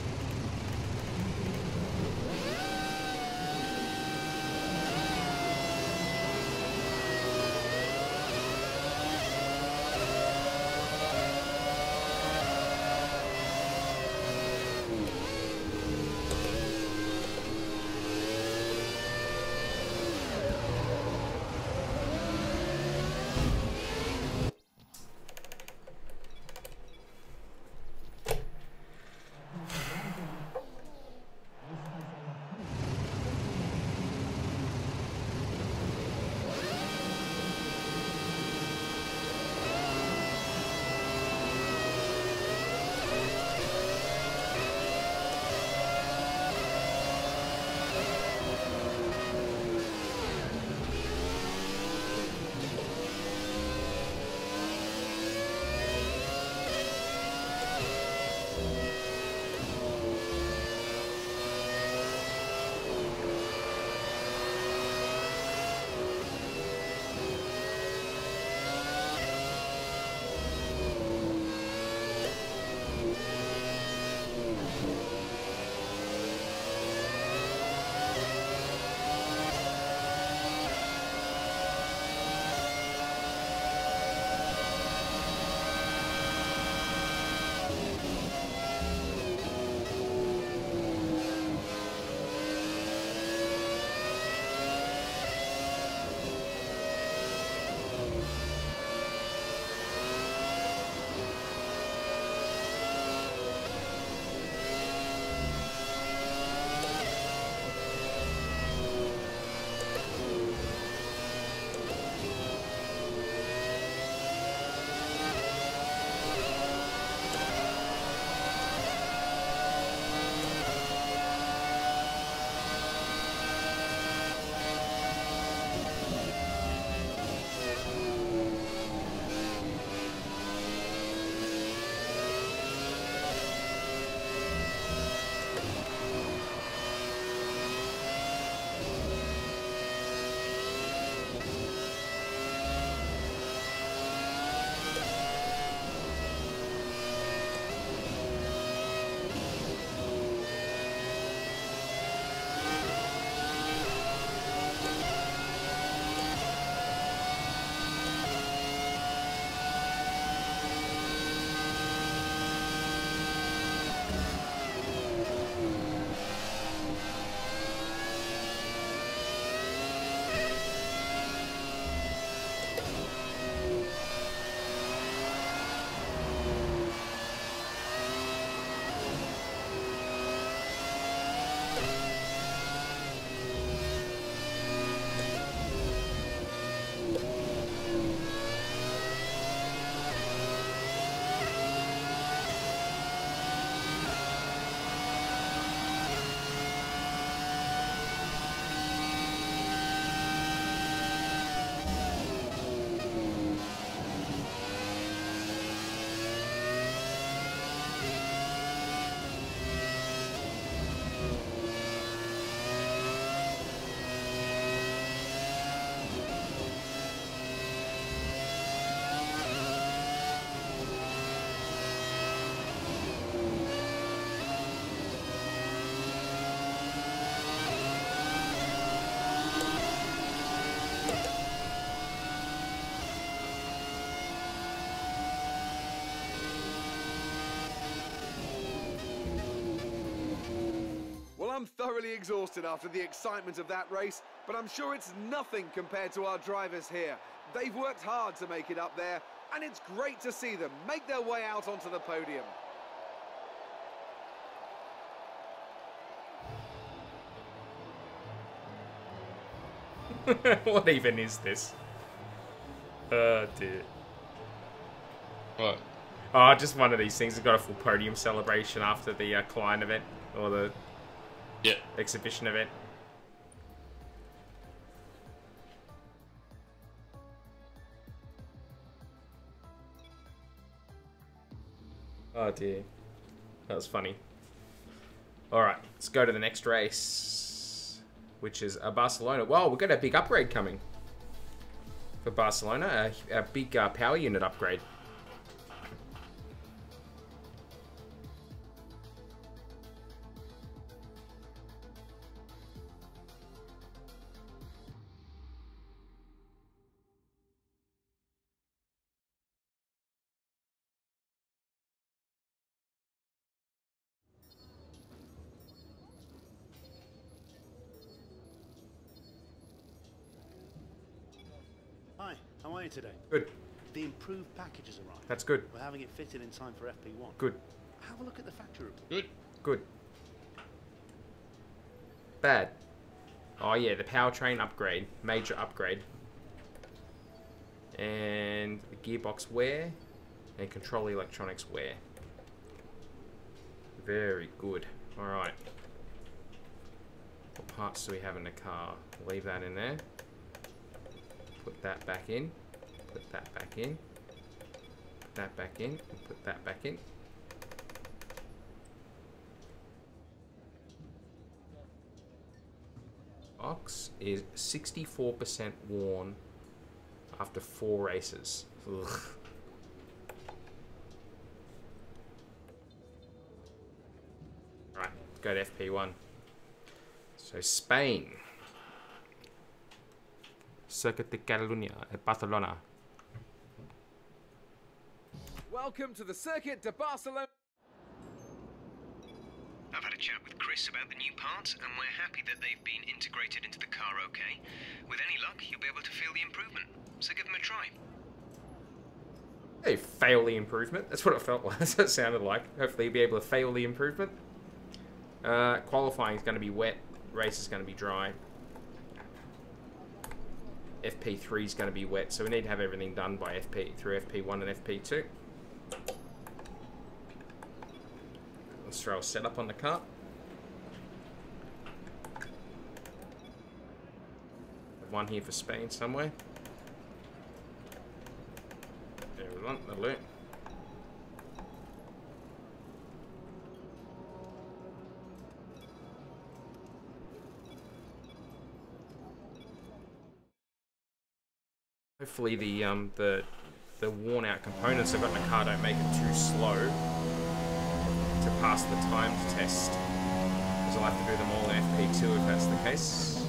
clearly exhausted after the excitement of that race, but I'm sure it's nothing compared to our drivers here. They've worked hard to make it up there, and it's great to see them make their way out onto the podium. What even is this? Oh dear. What? Oh, just one of these things. We've got a full podium celebration after the client event, or the exhibition event. Oh dear. That was funny. Alright, let's go to the next race, which is Barcelona. Well, we've got a big upgrade coming for Barcelona, a big power unit upgrade. Hi, how are you today? Good. The improved package has arrived. That's good. We're having it fitted in time for FP1. Good. Have a look at the factory report. Good. Good. Bad. Oh yeah, the powertrain upgrade. Major upgrade. And the gearbox wear. And control electronics wear. Very good. Alright. What parts do we have in the car? Leave that in there. Put that back in. Put that back in. Put that back in. And put that back in. Box is 64% worn after 4 races. Ugh. Right, let's go to FP1. So Spain. Circuit de Catalunya at Barcelona. Welcome to the Circuit de Barcelona. I've had a chat with Chris about the new parts, and we're happy that they've been integrated into the car okay. With any luck, you'll be able to feel the improvement, so give them a try. Hey, fail the improvement. That's what it felt like. That's what it sounded like. Hopefully you'll be able to fail the improvement. Qualifying is going to be wet. Race is going to be dry. FP3 is going to be wet, so we need to have everything done by through FP1 and FP2. Let's throw a setup on the car. One here for Spain somewhere. There we go, that'll do. Hopefully the worn out components I've got in the car don't make it too slow to pass the timed test, because I'll have to do them all in FP2 if that's the case.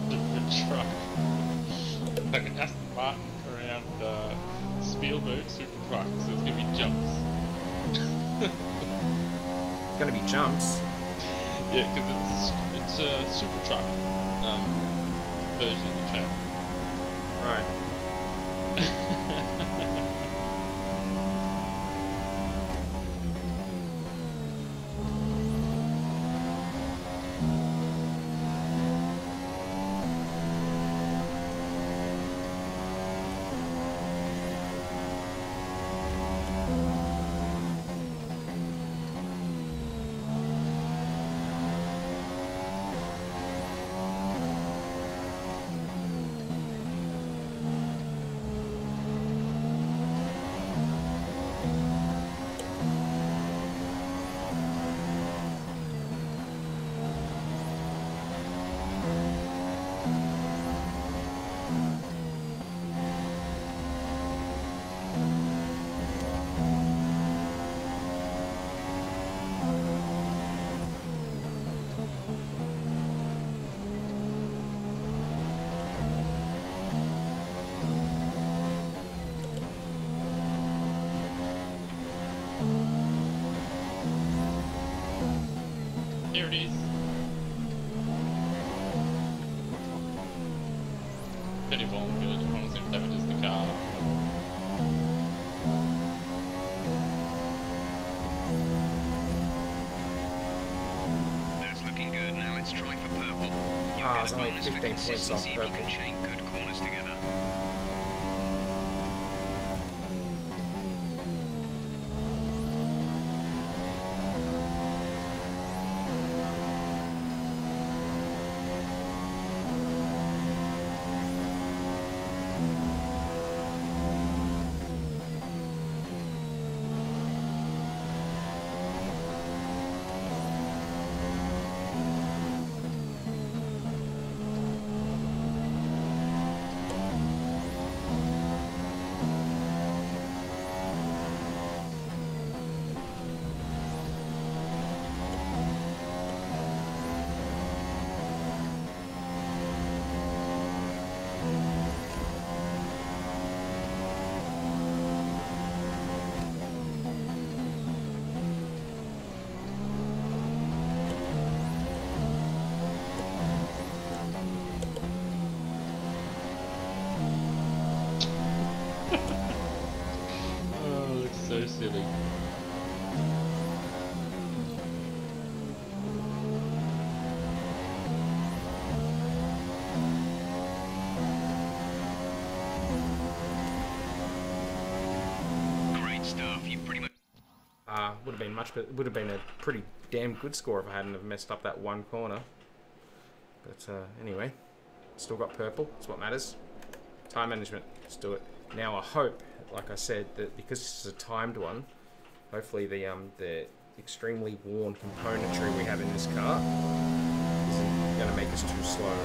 The truck. Like an Aston Martin around Spielberg super truck, so it's gonna be jumps. It's gonna be jumps. Yeah, because it's a super truck version of the channel. Right. it is. Pretty volunteers, it seems to damages the car. That's looking good. Now let's try for purple. You'll Ah, get it's a only bonus for 15 points off consistency if you purple. can chain good corners together. Oh, it's so silly. Great stuff. You pretty much. Would have been would have been a pretty damn good score if I hadn't have messed up that one corner. But anyway, still got purple. That's what matters. Time management. Let's do it. Now I hope, like I said, that because this is a timed one, hopefully the extremely worn componentry we have in this car isn't going to make us too slow.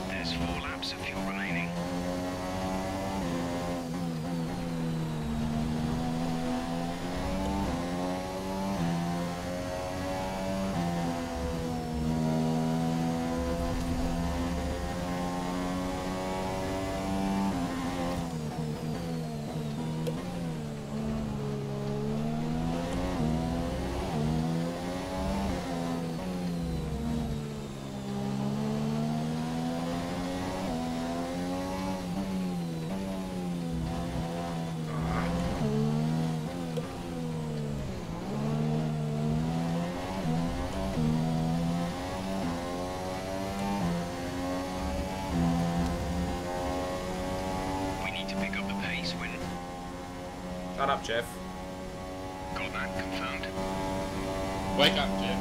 There's 4 laps of fuel remaining. We need to pick up the pace when... Shut up, Jeff. Got that confirmed. Wake up, Jeff.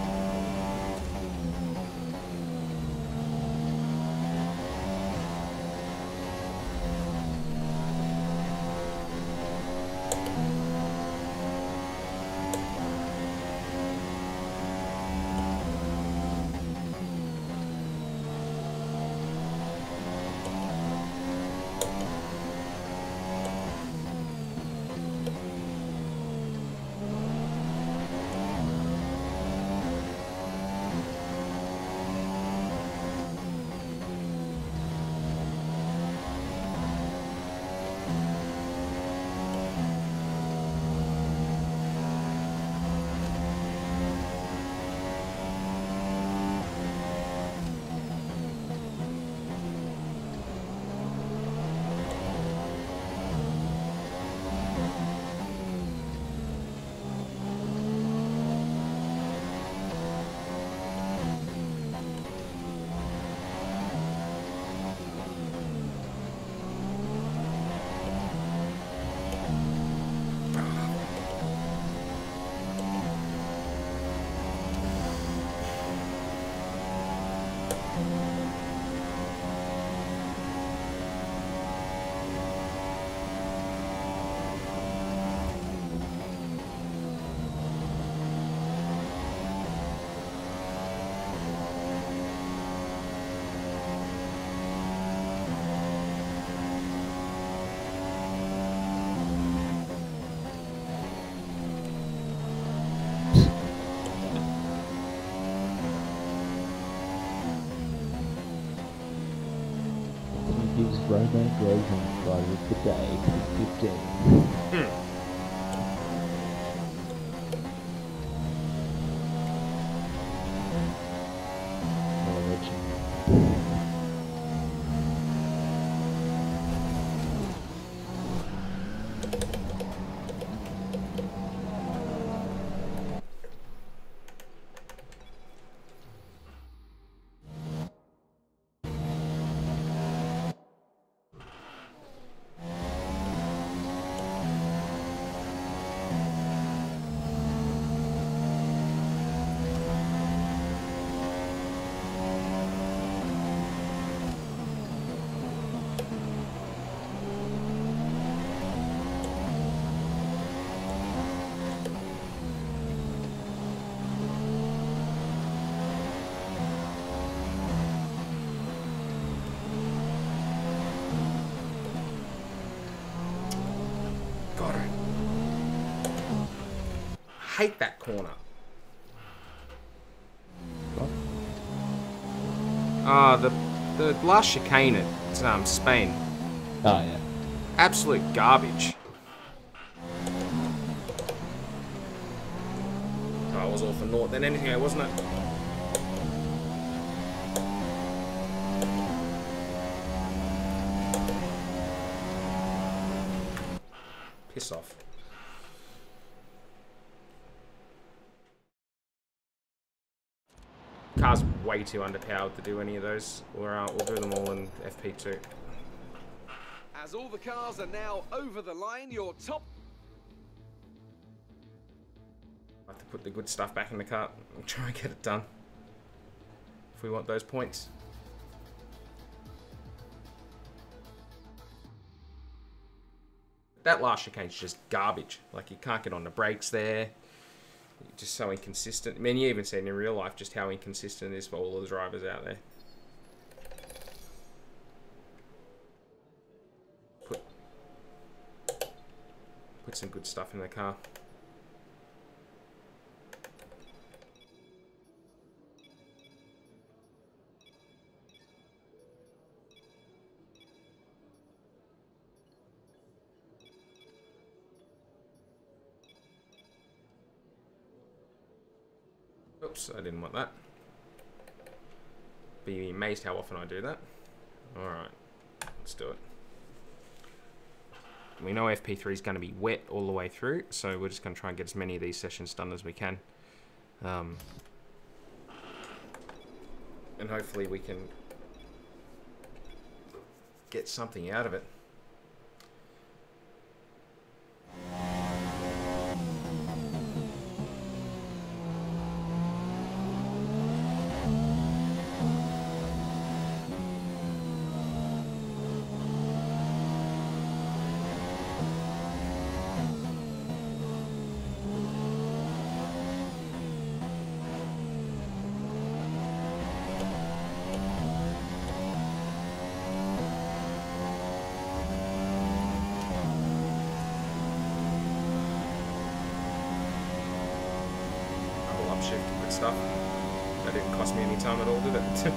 Romain Grosjean, driver of the day, P15. Hate that corner. The last chicane at Spain. Oh, yeah. Absolute garbage. Oh, it was all for naught then anything, wasn't it? Piss off. Car's way too underpowered to do any of those. We'll do them all in FP2. As all the cars are now over the line, your top... I have to put the good stuff back in the car and try and get it done. If we want those points. That last chicane's just garbage. Like, you can't get on the brakes there. Just so inconsistent. I mean, you even seen in real life just how inconsistent it is for all of the drivers out there. Put some good stuff in the car. Oops, I didn't want that. Be amazed how often I do that. Alright, let's do it. We know FP3 is going to be wet all the way through, so we're just going to try and get as many of these sessions done as we can. And hopefully we can get something out of it. Stuff. That didn't cost me any time at all, did it?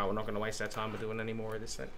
we're not going to waste our time with doing any more of this then.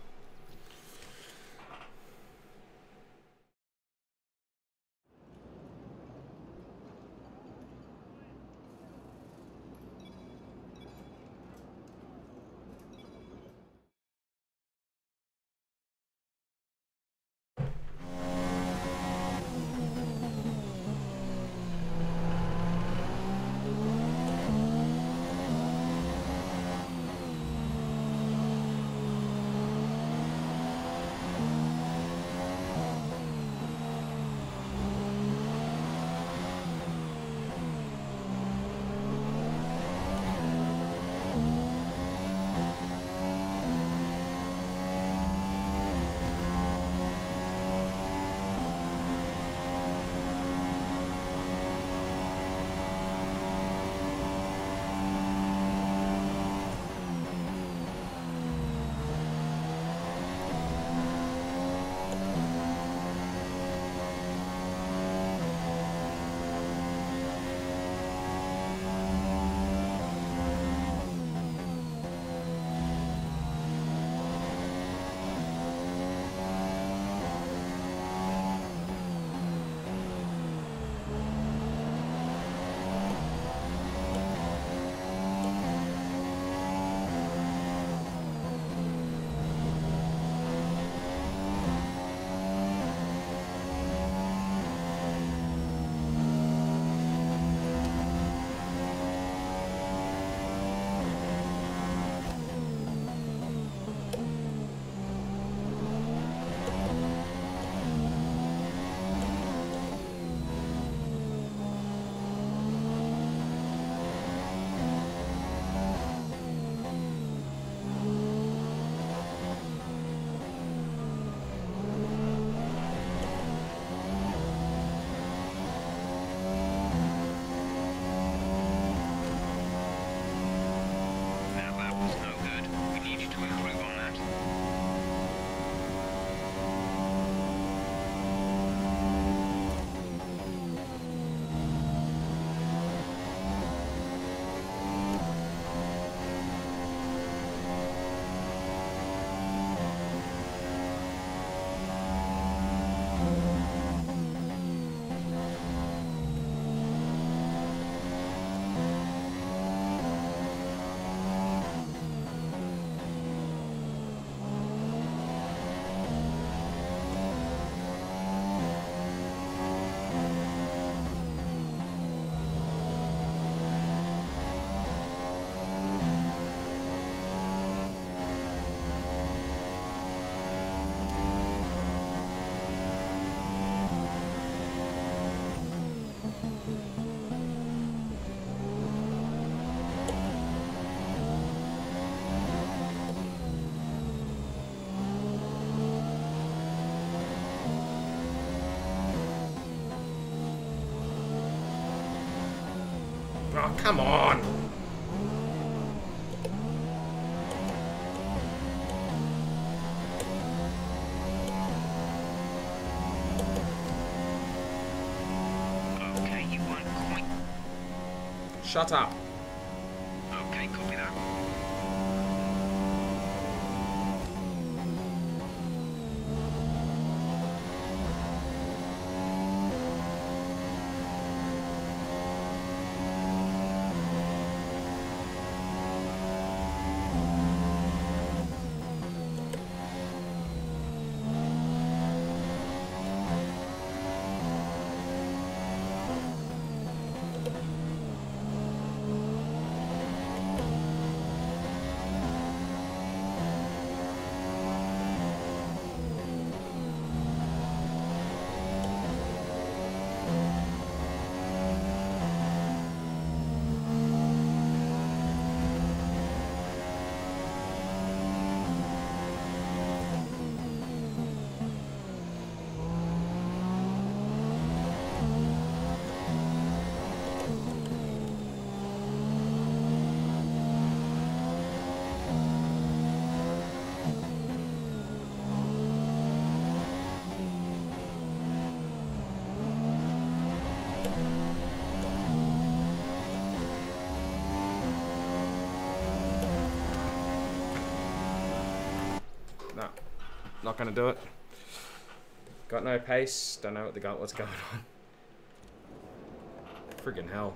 Oh, come on! Okay, you weren't quite... Shut up. Okay, copy that. Not gonna do it. Got no pace. Don't know what's going on. Friggin' hell.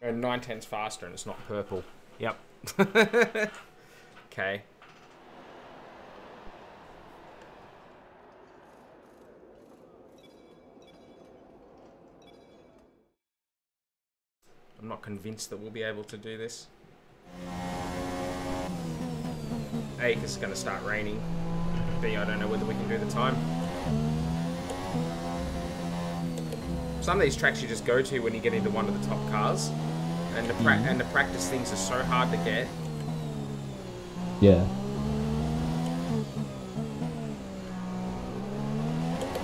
And 9/10's faster and it's not purple. Yep. Okay. I'm not convinced that we'll be able to do this. A, 'cause it's going to start raining. B, I don't know whether we can do the time. Some of these tracks you just go to when you get into one of the top cars, and the practice things are so hard to get. Yeah.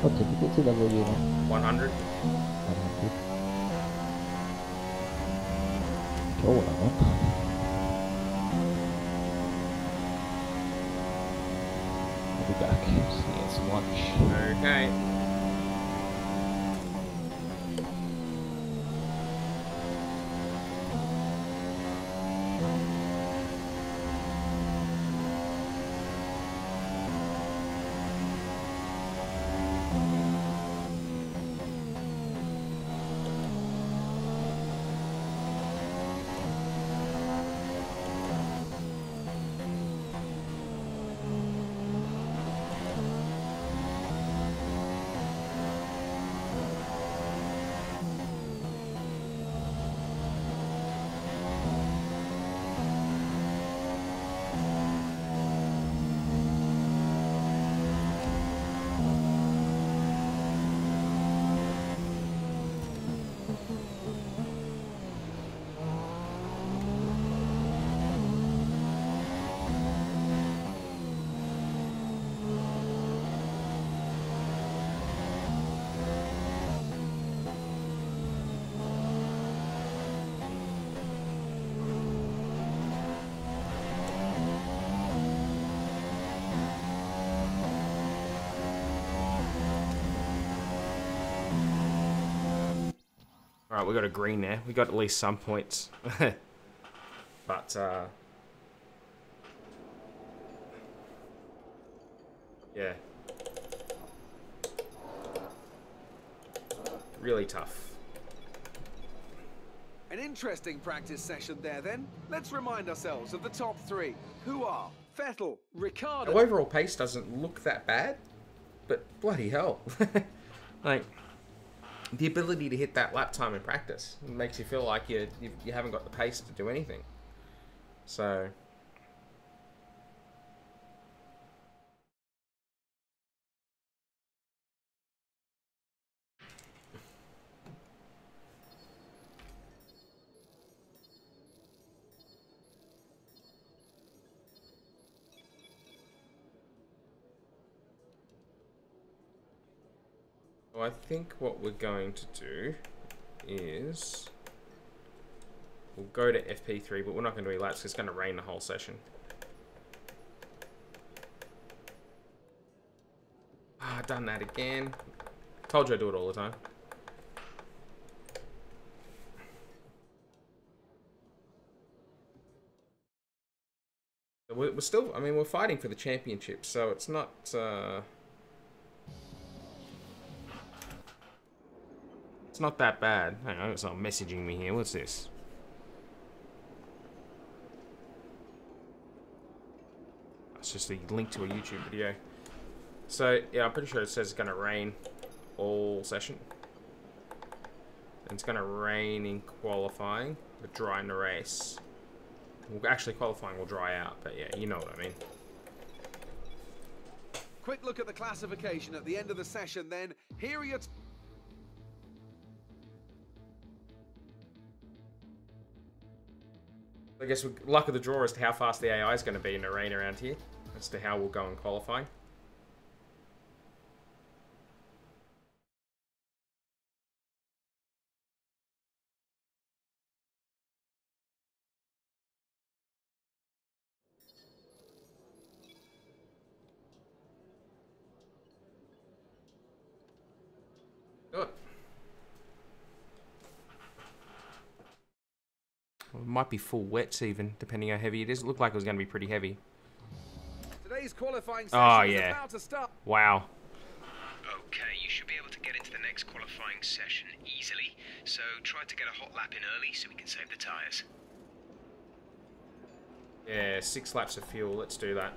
What difficulty level are you on? 100. 100. Oh, what I'm on. I'll be back. Just getting some lunch. Okay. Alright, we got a green there. We got at least some points. But, yeah. Really tough. An interesting practice session there then. Let's remind ourselves of the top three, who are Vettel, Ricciardo... Our overall pace doesn't look that bad, but bloody hell. Like, the ability to hit that lap time in practice makes you feel like you haven't got the pace to do anything. So... So I think what we're going to do is we'll go to FP3, but we're not going to do laps. It's going to rain the whole session. Ah, done that again. Told you I do it all the time. We're still, I mean, we're fighting for the championship, so it's not, it's not that bad. Hang on, it's not messaging me here. What's this? It's just a link to a YouTube video. So, yeah, I'm pretty sure it says it's going to rain all session. And it's going to rain in qualifying, but dry in the race. Well, actually, qualifying will dry out, but yeah, you know what I mean. Quick look at the classification at the end of the session then. Here are your... I guess luck of the draw as to how fast the AI is going to be in the rain around here, as to how we'll go in qualifying. Do it. Well, it might be full wets even, depending how heavy it is. It looked like it was going to be pretty heavy. Today's qualifying session is yeah. about to start. Wow. Okay, you should be able to get into the next qualifying session easily, so try to get a hot lap in early so we can save the tyres. Yeah, 6 laps of fuel. Let's do that.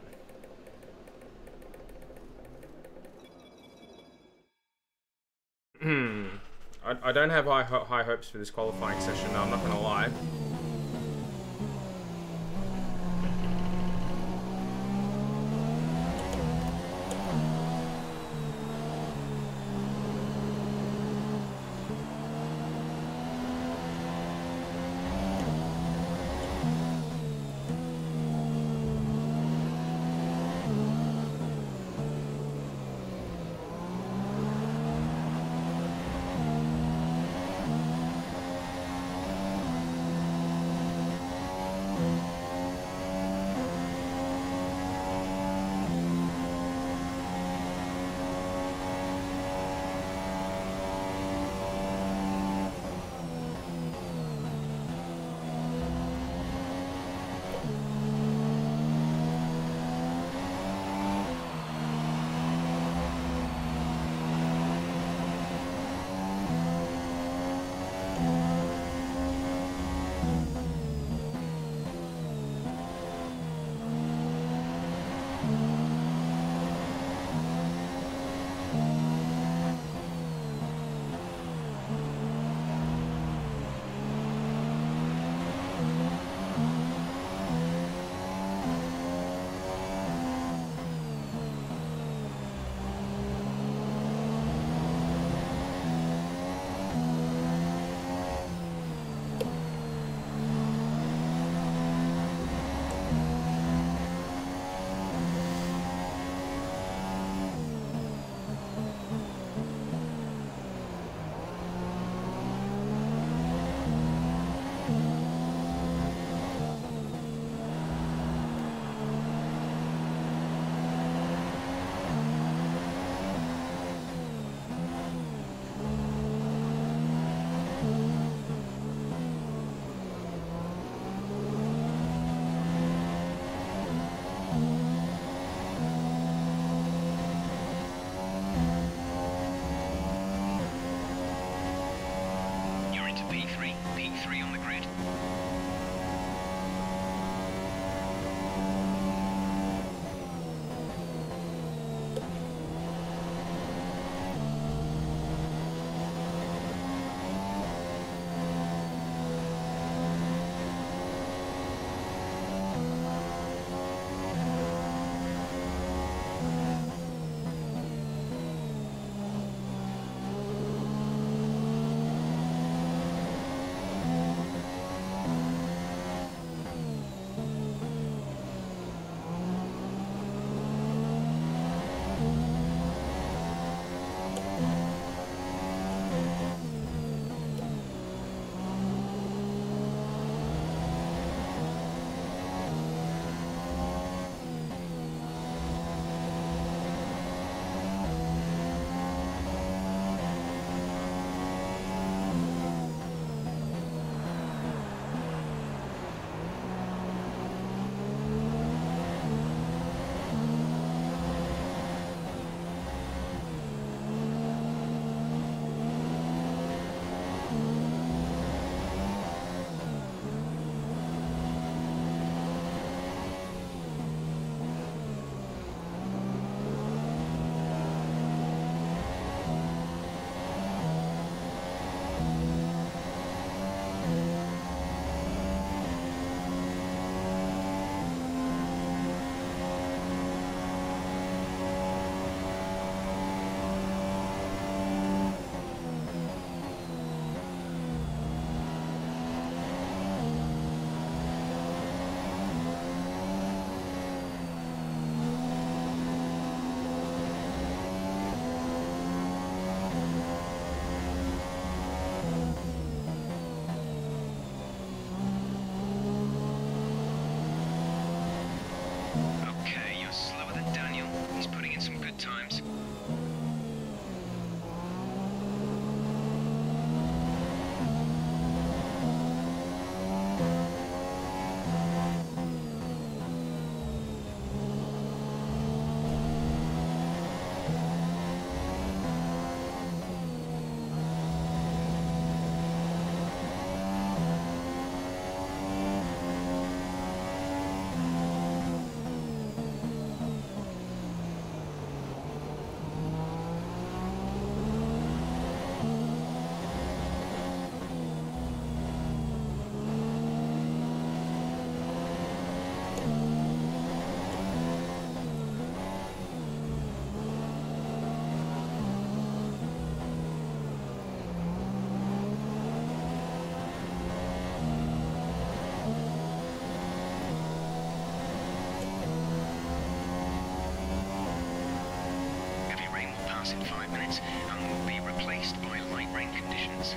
I don't have high hopes for this qualifying session, no, I'm not going to lie. minutes and will be replaced by light rain conditions.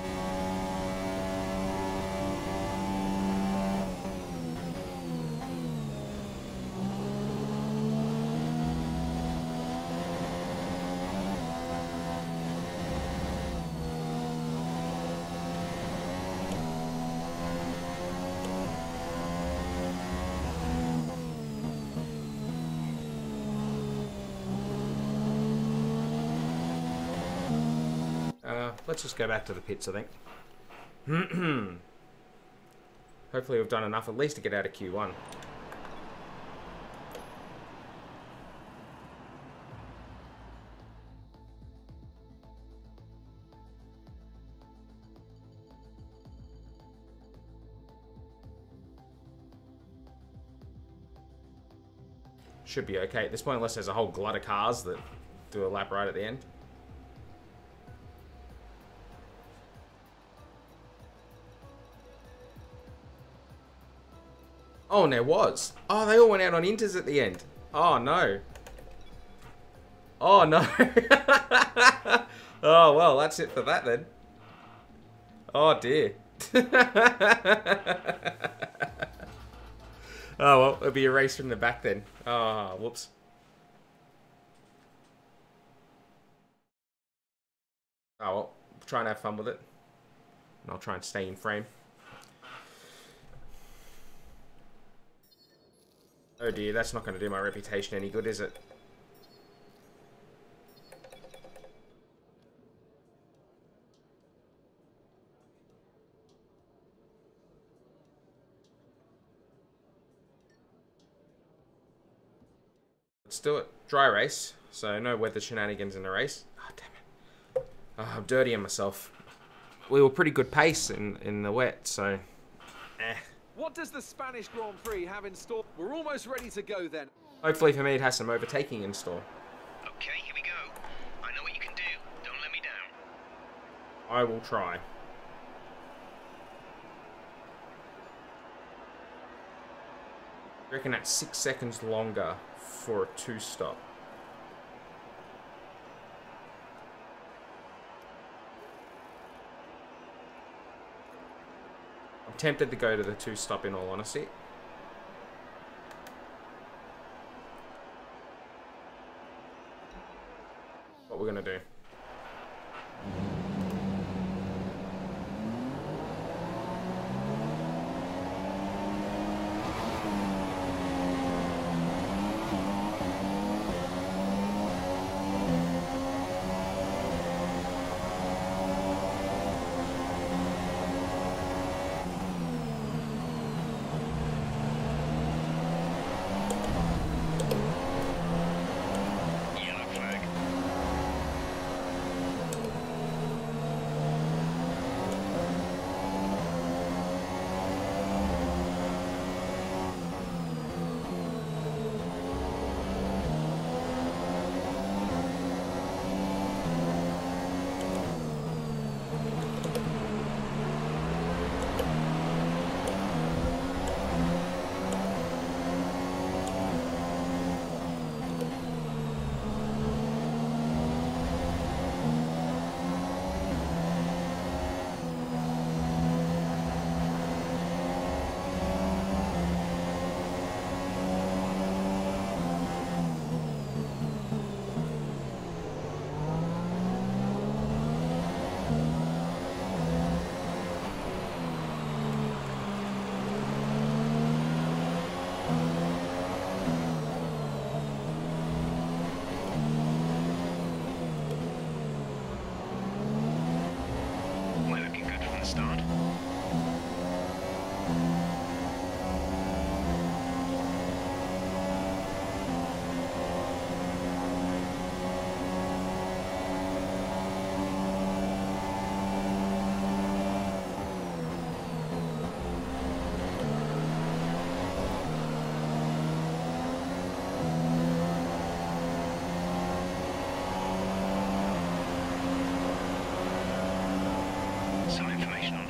Let's just go back to the pits, I think. Hopefully we've done enough at least to get out of Q1. Should be okay at this point, unless there's a whole glut of cars that do a lap right at the end. Oh, and there was. Oh, they all went out on inters at the end. Oh, no. Oh, no. Oh, well, that's it for that, then. Oh, dear. Oh, well, it'll be a race from the back, then. Oh, whoops. Oh, well, try and have fun with it. And I'll try and stay in frame. Oh dear, that's not going to do my reputation any good, is it? Let's do it. Dry race, so no weather shenanigans in the race. Oh, damn it. Oh, I'm dirtying myself. We were pretty good pace in the wet, so... What does the Spanish Grand Prix have in store? We're almost ready to go then. Hopefully for me it has some overtaking in store. Okay, here we go. I know what you can do. Don't let me down. I will try. I reckon that's 6 seconds longer for a 2-stop. I'm tempted to go to the 2-stop in all honesty. What we're gonna do. Some information on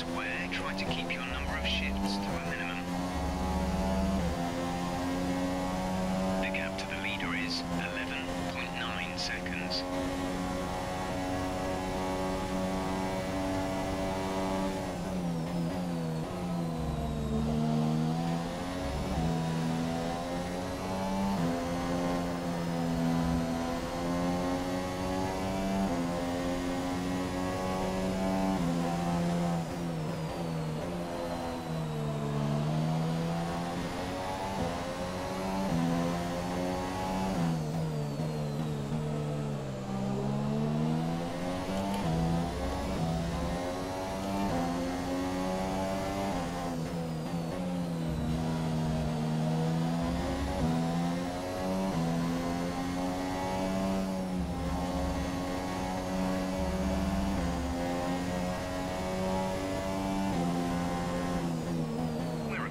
where try to keep your number of shifts to a minimum. The gap to the leader is 11.9 seconds.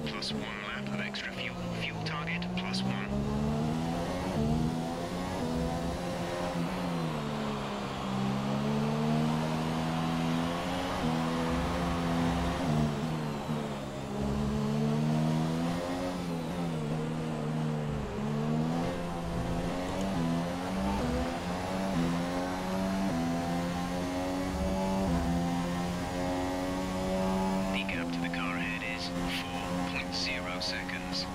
Plus 1 lap of extra fuel. Fuel target plus 1. The gap to the car ahead is 4.0 seconds.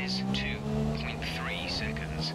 is 2.3 seconds.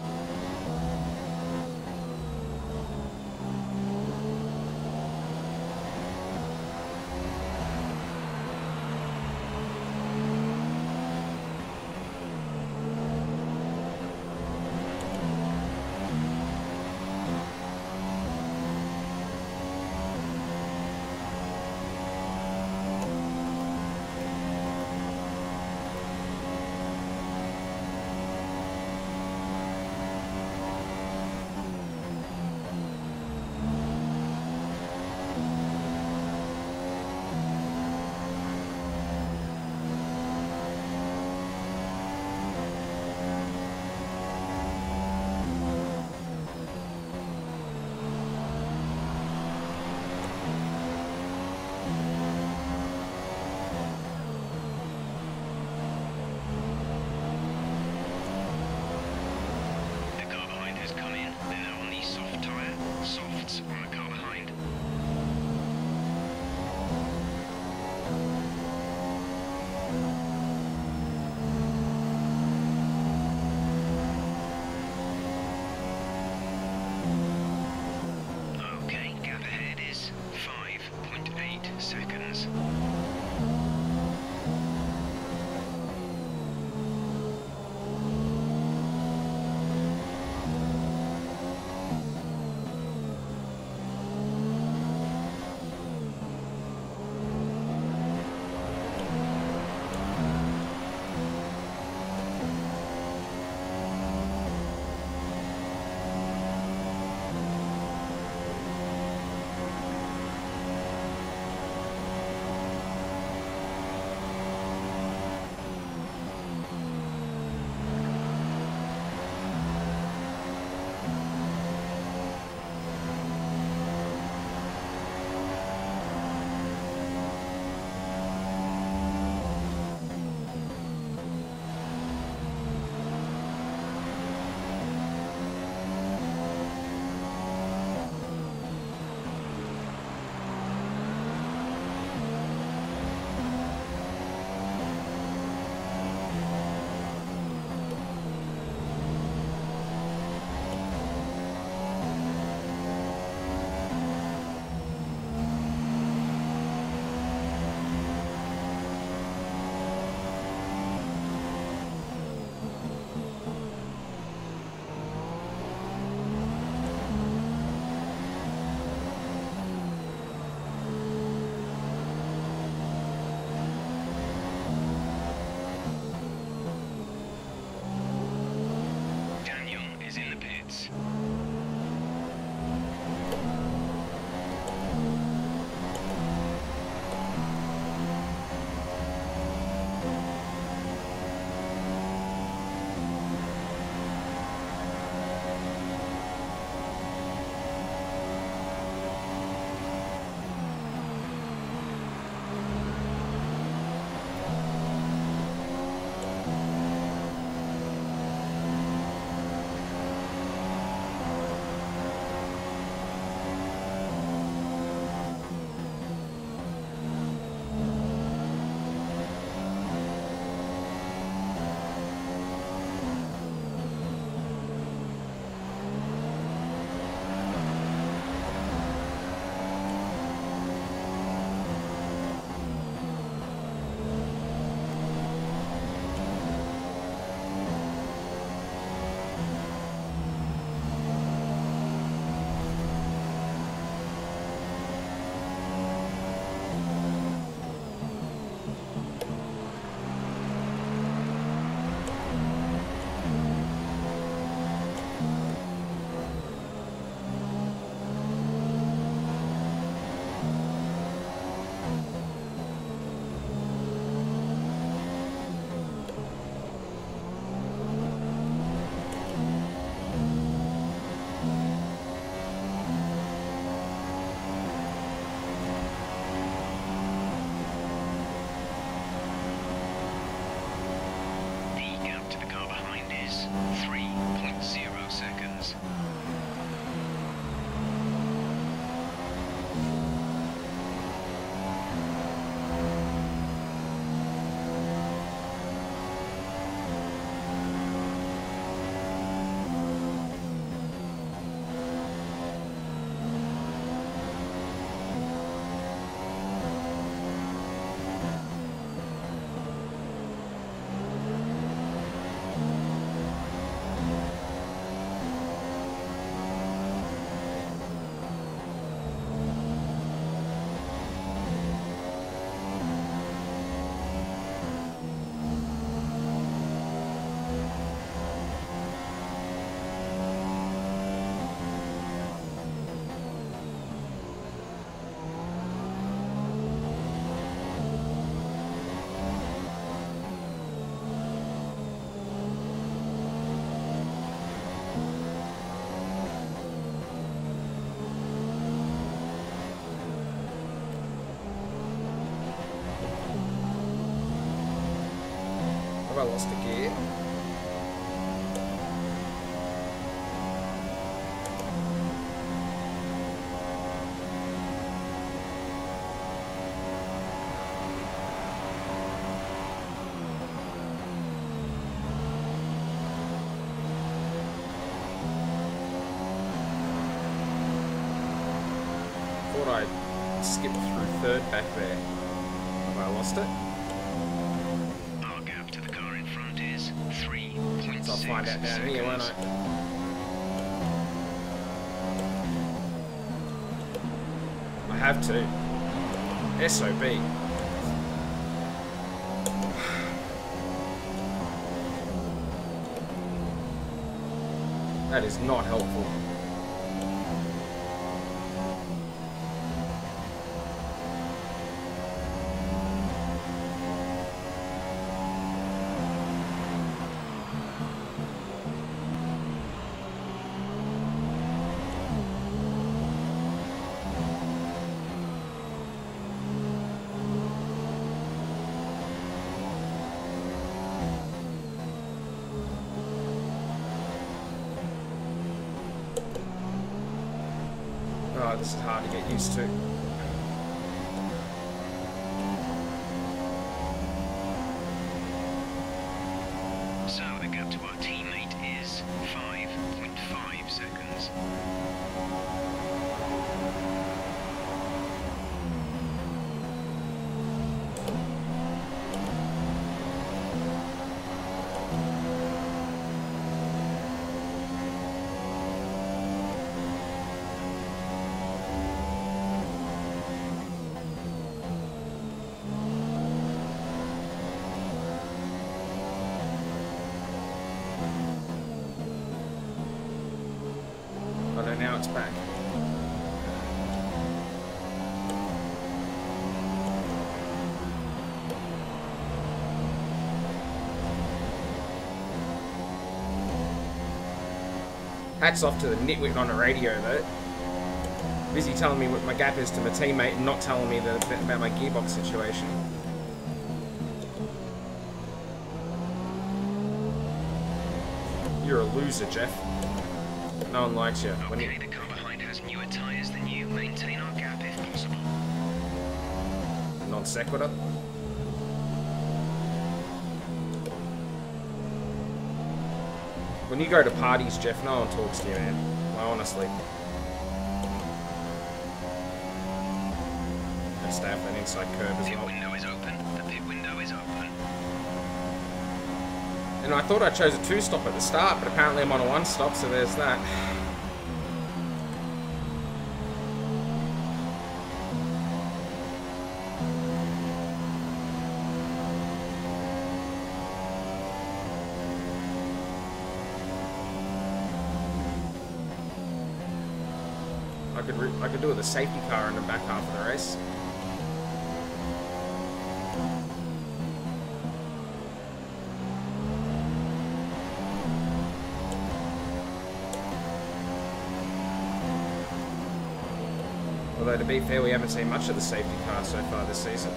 I lost a gear? Thought I skipped through third back there. Have I lost it? Our gap to the car in front is 3.6 So I'll find out down here, won't I? I have to. SOB. That is not helpful. Oh, this is hard to get used to. So the gap to our teammate is 5.5 seconds. Although now it's back. Hats off to the nitwit on the radio though. Busy telling me what my gap is to my teammate and not telling me about my gearbox situation. You're a loser, Jeff. No one likes you. When Okay, the car behind has newer tyres than you. Maintain our gap if possible. Non sequitur. When you go to parties, Jeff, no one talks to you, man. Honestly. And stay off that inside curve as Pit well. window is open. The pit window is open. And I thought I chose a 2-stop at the start, but apparently I'm on a 1-stop, so there's that. I could do with a safety car in the back half of the race. Although to be fair, we haven't seen much of the safety car so far this season.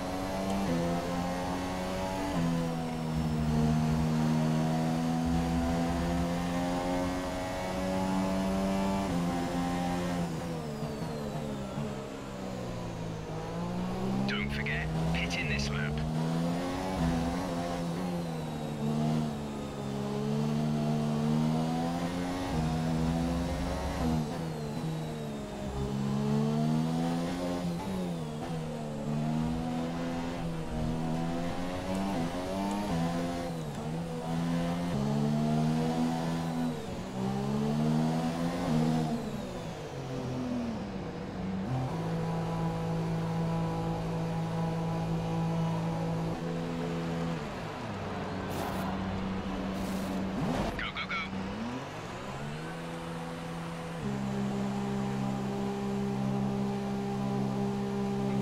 Don't forget, pit in this lap.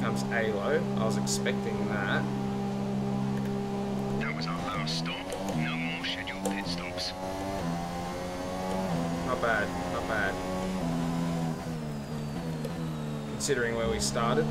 Comes A-low. I was expecting that. That was our last stop. No more scheduled pit stops. Not bad, not bad. Considering where we started.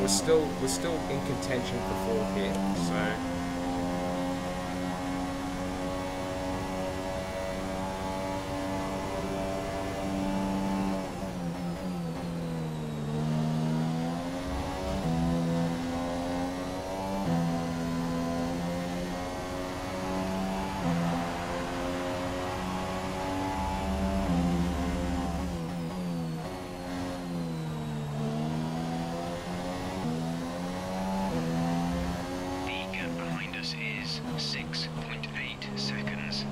think we're still in contention for fourth here. So. Is 6.8 seconds.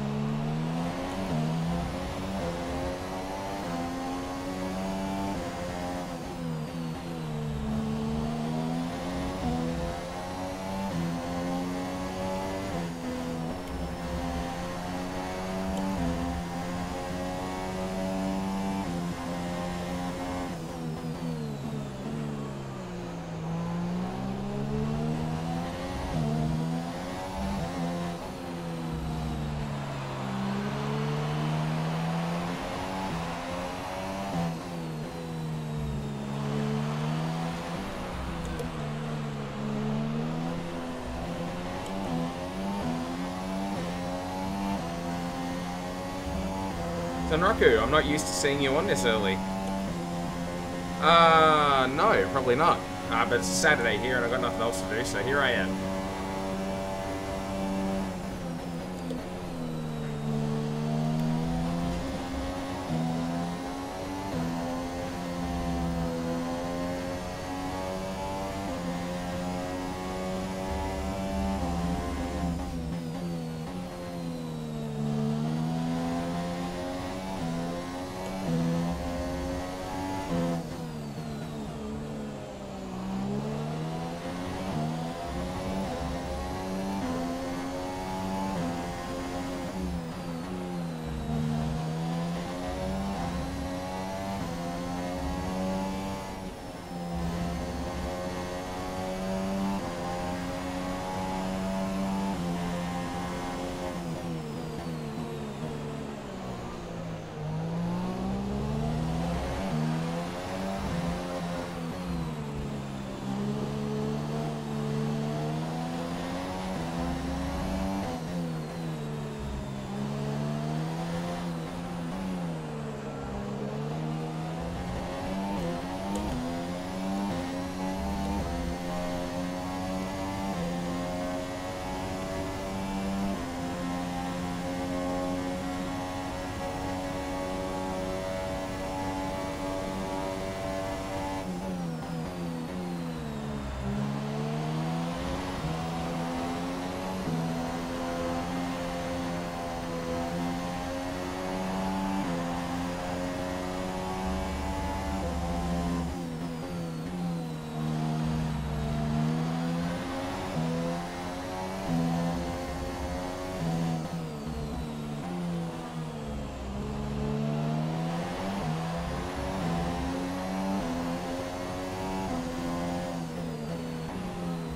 Sanraku, I'm not used to seeing you on this early. No, probably not. But it's Saturday here and I've got nothing else to do, so here I am.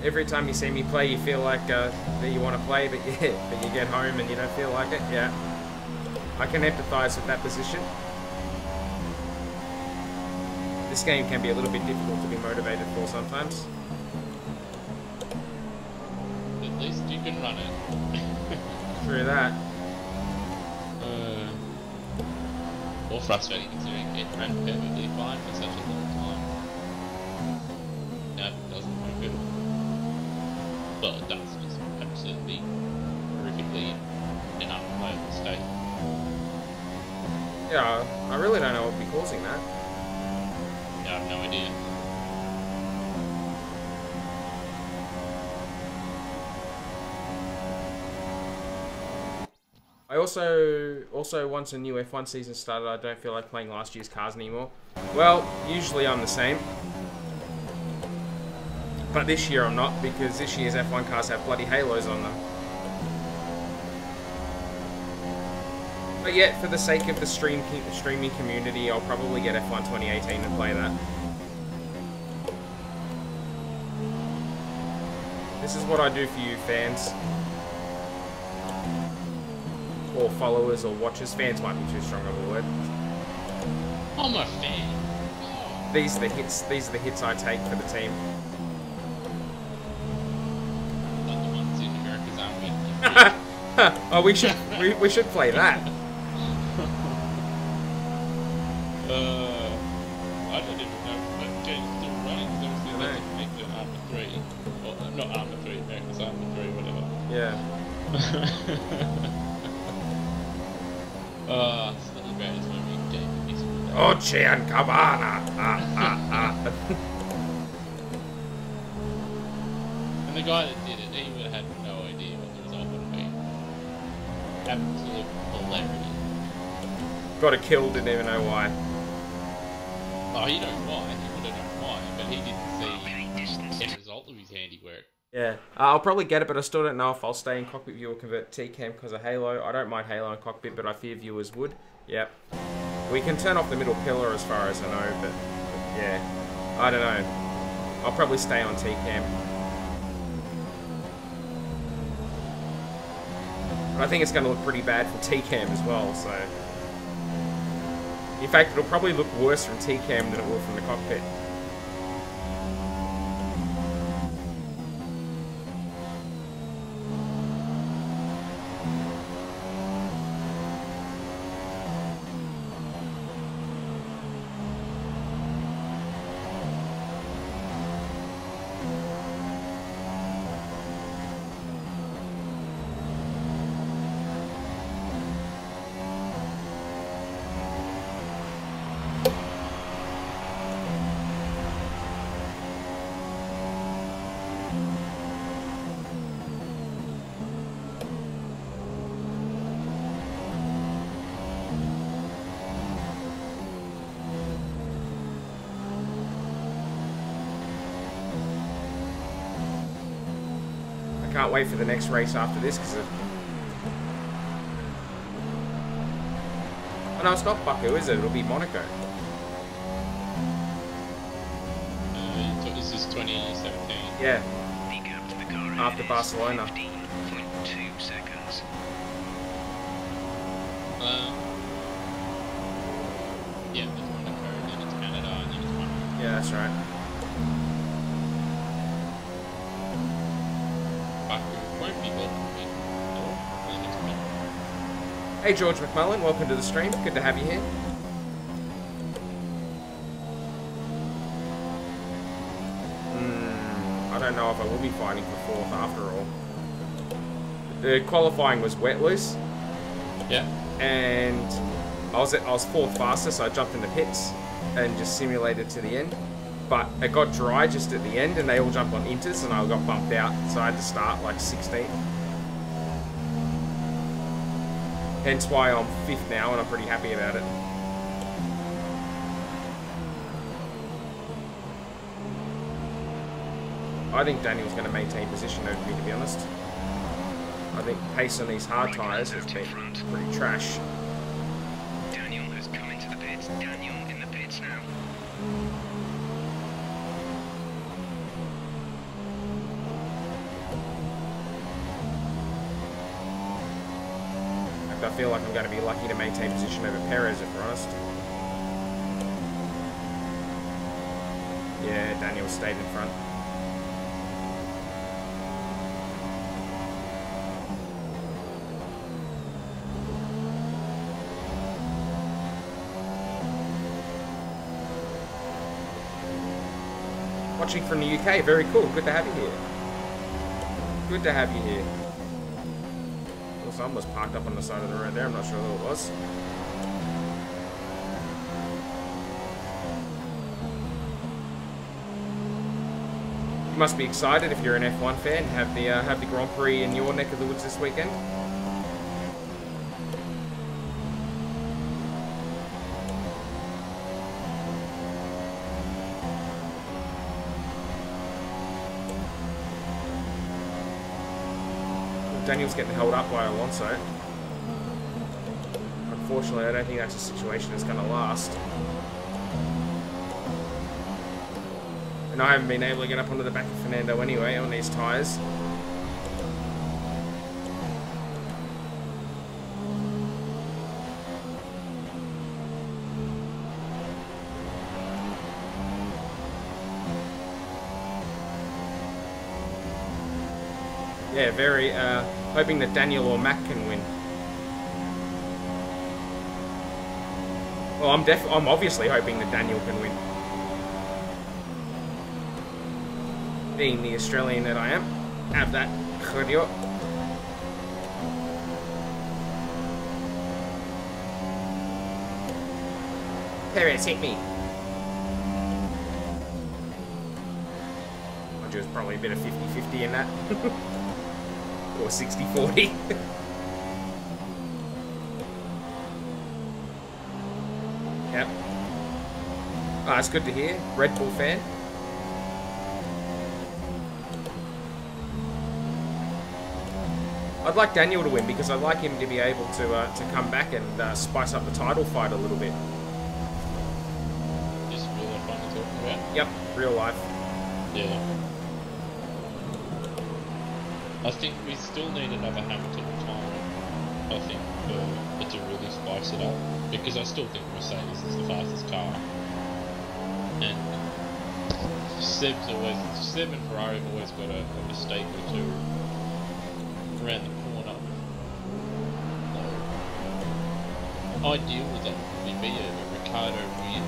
Every time you see me play, you feel like that you want to play, but you get home and you don't feel like it. Yeah, I can empathise with that position. This game can be a little bit difficult to be motivated for sometimes. At least you can run it. Through that. More frustrating considering it ran perfectly fine for such a long time. Now it doesn't move good. Well, it does. It's absolutely horrifically in an unplayable state. Yeah, I really don't know what would be causing that. Yeah, I have no idea. I also once a new F1 season started, I don't feel like playing last year's cars anymore. Well, usually I'm the same. But this year I'm not, because this year's F1 cars have bloody halos on them. But yet, for the sake of the streaming community, I'll probably get F1 2018 and play that. This is what I do for you, fans. Or followers or watchers. Fans might be too strong of a word. I'm a fan. These are the hits I take for the team. Oh, we should play that. I don't even know if that game's still running. There was the American Arma 3. Well, not Arma 3, America's Arma 3, whatever. Yeah. It's not the greatest memory game in history. Ocean Cabana. And the guy that did it, he would have had no idea what the result would have been. Absolute hilarity. Got it killed, didn't even know why. Oh, he knows why. He would have known why, but he didn't see the end result of his handiwork. Yeah, I'll probably get it, but I still don't know if I'll stay in cockpit view or convert to TCAM because of Halo. I don't mind Halo in cockpit, but I fear viewers would. Yep. We can turn off the middle pillar as far as I know, but yeah, I don't know. I'll probably stay on TCAM. But I think it's going to look pretty bad for TCAM as well, so... In fact, it'll probably look worse from TCAM than it will from the cockpit. Can't wait for the next race after this because oh no, it's not Baku, is it? It'll be Monaco. This is 2017. Yeah. After Barcelona. 15.2 seconds. Yeah, there's Monaco, then it's Canada, and then it's Monaco. Yeah, that's right. Hey George McMullen, welcome to the stream. Good to have you here. I don't know if I will be fighting for fourth after all. The qualifying was wet loose. Yeah. And I was fourth fastest, so I jumped in the pits and just simulated to the end. But it got dry just at the end and they all jumped on inters and I got bumped out, so I had to start like 16th. Hence why I'm 5th now and I'm pretty happy about it. I think Daniel's going to maintain position over me, to be honest. I think pace on these hard tyres has been pretty trash. Daniel has come into the pits. Daniel in the pits now. I feel like I'm going to be lucky to maintain position over Perez, if we're honest. Yeah, Daniel stayed in front. Watching from the UK, very cool. Good to have you here. Good to have you here. Someone was parked up on the side of the road there, I'm not sure who it was. You must be excited if you're an F1 fan, have the Grand Prix in your neck of the woods this weekend. Daniel's getting held up by Alonso. Unfortunately, I don't think that's a situation that's going to last. And I haven't been able to get up onto the back of Fernando anyway on these tyres. Yeah, very hoping that Daniel or Mac can win. Well, I'm obviously hoping that Daniel can win. Being the Australian that I am, have that. Perez, hit me. Mind you, it's probably a bit of 50-50 in that. Or 60-40. Yep. Ah, it's good to hear. Red Bull fan. I'd like Daniel to win because I'd like him to be able to come back and spice up the title fight a little bit. Just real life fun to talk about. Yep, real life. Yeah. I think we still need another Hamilton retirement. I think for it to really spice it up, because I still think Mercedes is the fastest car, and Seb and Ferrari have always got a mistake or two around the corner. Ideal with that would be a Ricardo win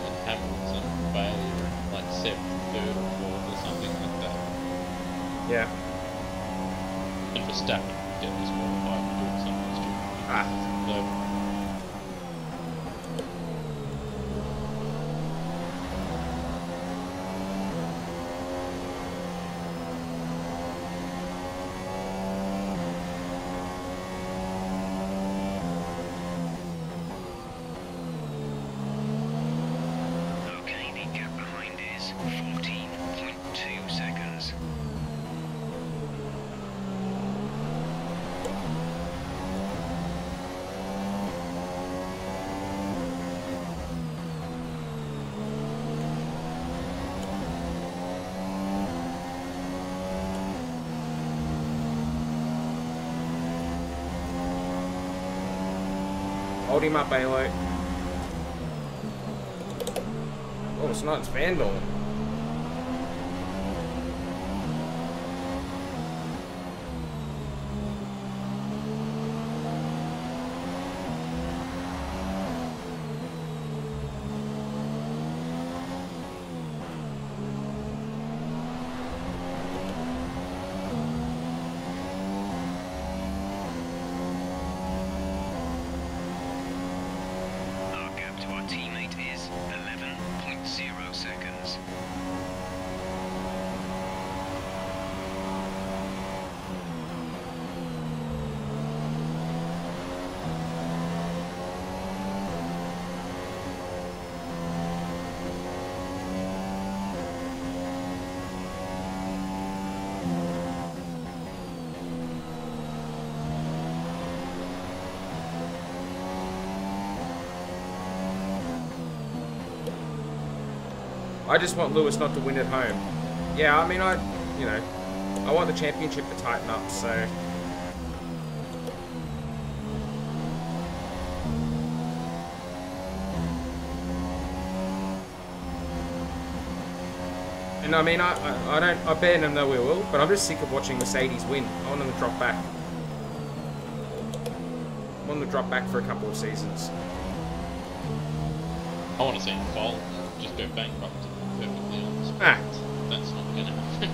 and Hamilton failure, like Seb third or fourth or something like that. Yeah. And Verstappen get disqualified for doing something stupid. So, Okay, the gap behind is 14.2 seconds. Hold him up, Alo. Oh, it's not. It's Vandal. Our gap to our teammate is 11.0 seconds. I just want Lewis not to win at home. Yeah, I mean, I want the championship to tighten up, so... And I mean, I bet them that we will, but I'm just sick of watching Mercedes win. I want them to drop back. I want them to drop back for a couple of seasons. I want to see him fall, just go bankrupt, to be perfectly honest. Ah. That's not going to happen.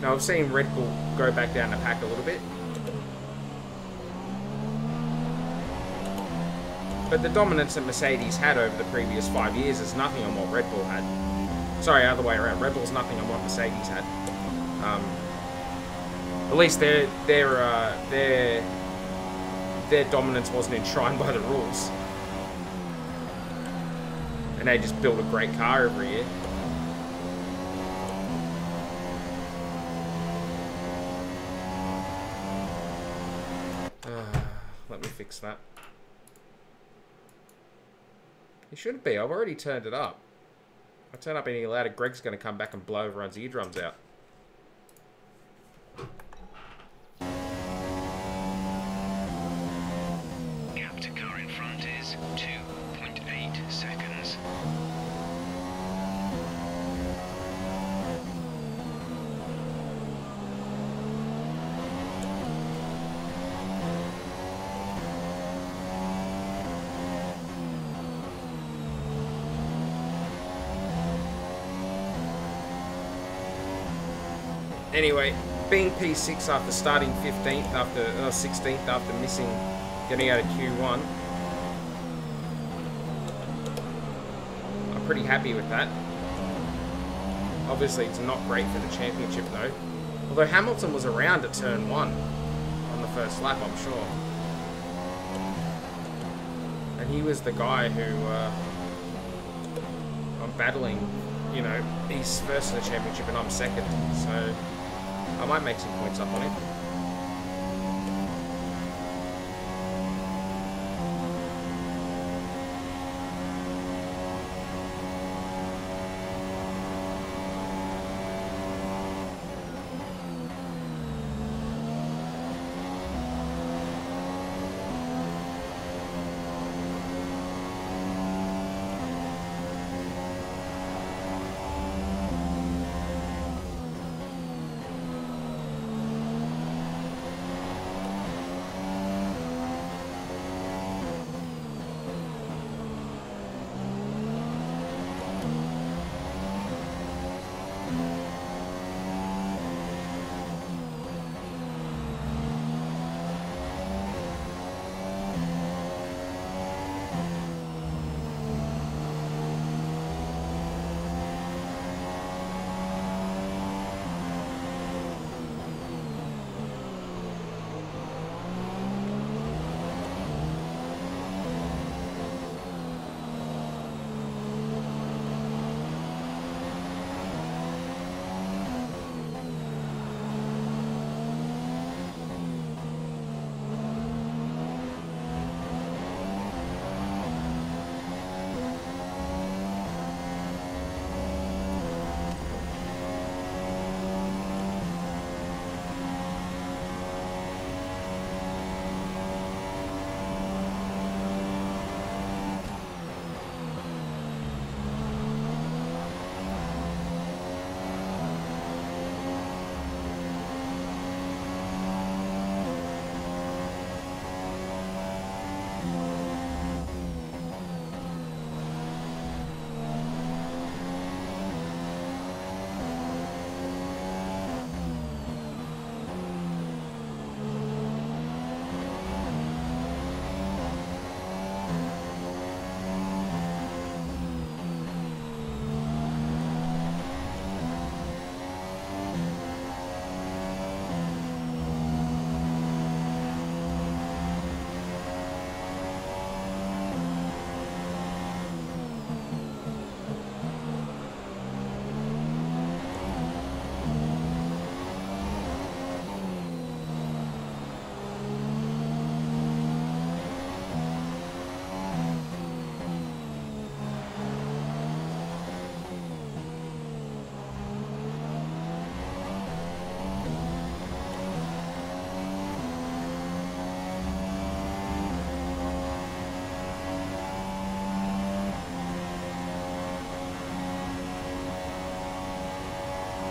Now, I've seen Red Bull go back down the pack a little bit. But the dominance that Mercedes had over the previous 5 years is nothing on what Red Bull had. Sorry, other way around. Red Bull's nothing on what Mercedes had. At least their dominance wasn't enshrined by the rules. And they just built a great car every year. Let me fix that. It shouldn't be. I've already turned it up. If I turn up any louder, Greg's going to come back and blow everyone's eardrums out. Gap to car in front is 2.8 seconds. Anyway, being P6 after starting 15th, after 16th, after getting out of Q1, I'm pretty happy with that. Obviously, it's not great for the championship though. Although Hamilton was around at turn 1 on the first lap, I'm sure. And he was the guy who I'm battling, you know, he's first in the championship and I'm second. So I might make some points up on him.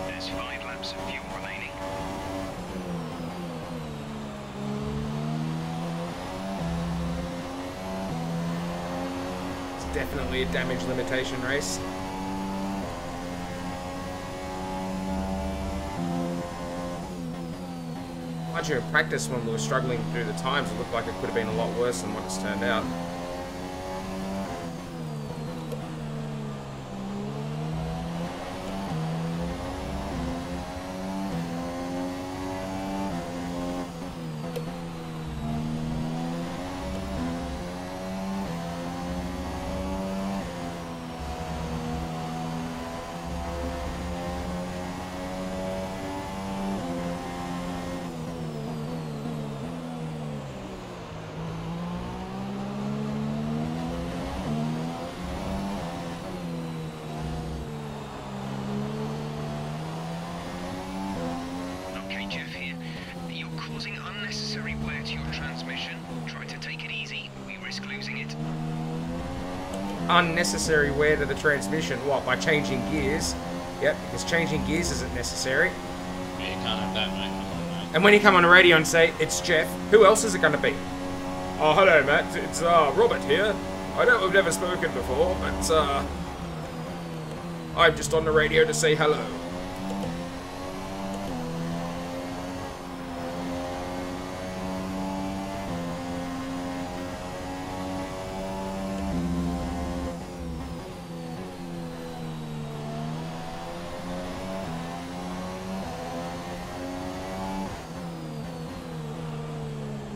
There's 5 laps of fuel remaining. It's definitely a damage limitation race. Mind you, in practice when we were struggling through the times, it looked like it could have been a lot worse than what it's turned out. Unnecessary wear to your transmission. Try to take it easy. We risk losing it. Unnecessary wear to the transmission. What, by changing gears? Yep, because changing gears isn't necessary. Yeah, you can't have that, mate. Come on, mate. And when you come on the radio and say, it's Jeff, who else is it going to be? Oh, hello, Matt. It's Robert here. I know we've never spoken before, but I'm just on the radio to say hello.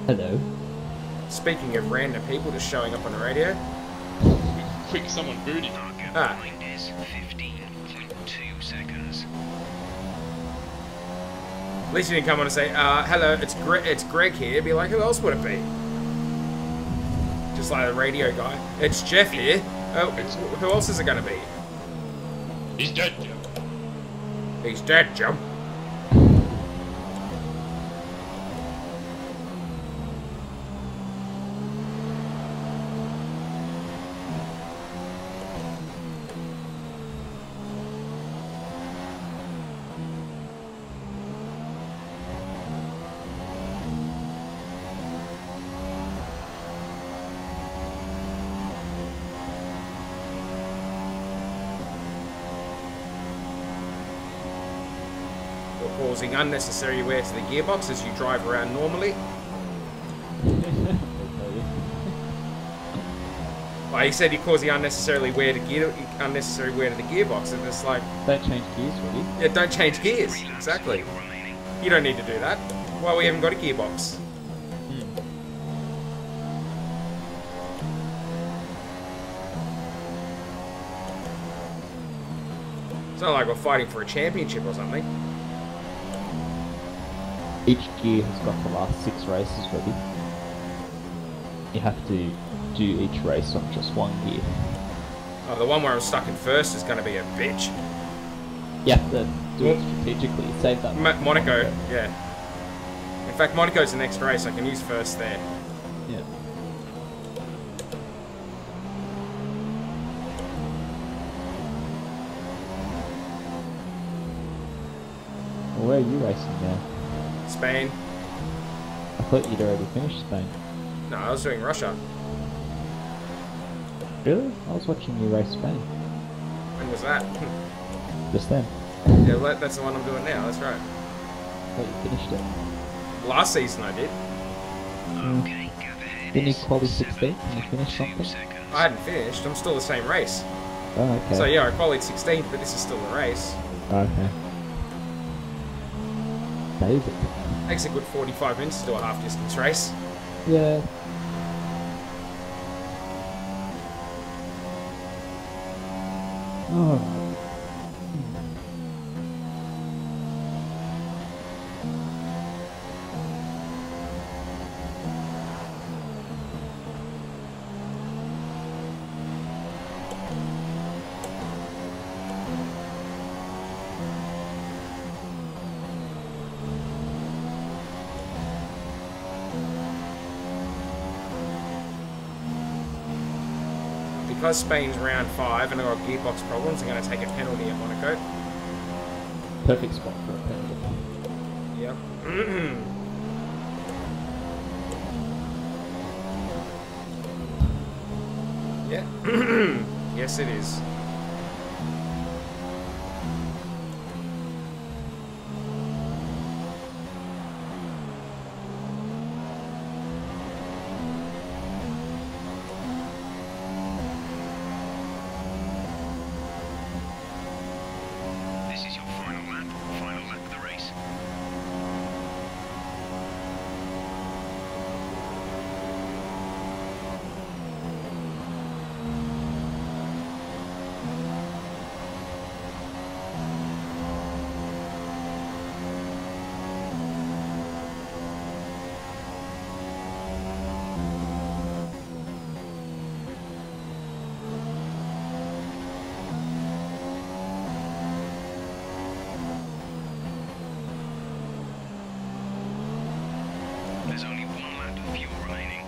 Hello. Speaking of random people just showing up on the radio. Quick, someone booted. Ah. Is 15.2 seconds. At least you didn't come on and say, hello, it's Greg here. Be like, who else would it be? Just like the radio guy. It's Jeff here. Oh, who else is it going to be? He's dead, Joe. He's dead, Jum. Causing unnecessary wear to the gearbox as you drive around normally. Like he said, you're causing unnecessary wear to the gearbox, and it's like, Don't change gears, will you? yeah, don't change gears. Exactly. You don't need to do that. Well, we haven't got a gearbox. It's not like we're fighting for a championship or something. Each gear has got the last 6 races ready. You have to do each race on just one gear. Oh, the one where I'm stuck in first is going to be a bitch. You have to do it strategically. Save that. Monaco, yeah. In fact, Monaco's the next race. I can use first there. Yeah. Well, where are you racing now? Spain. I thought you'd already finished Spain. No, I was doing Russia. Really? I was watching you race Spain. When was that? Just then. Yeah, well, that's the one I'm doing now. That's right. I thought you finished it. Last season I did. Okay, gap ahead Didn't you is qualify 16th and you finished 7.2 something? seconds. I hadn't finished. I'm still the same race. Oh, okay. So yeah, I qualified 16th, but this is still the race. Okay. David. Takes a good 45 minutes to do a half-distance race. Yeah. Oh. Because Spain's round 5 and I've got gearbox problems, I'm going to take a penalty at Monaco. Perfect spot for a penalty. Yep. Yeah. Yes, it is. This is your final lap of the race. There's only 1 lap of fuel remaining.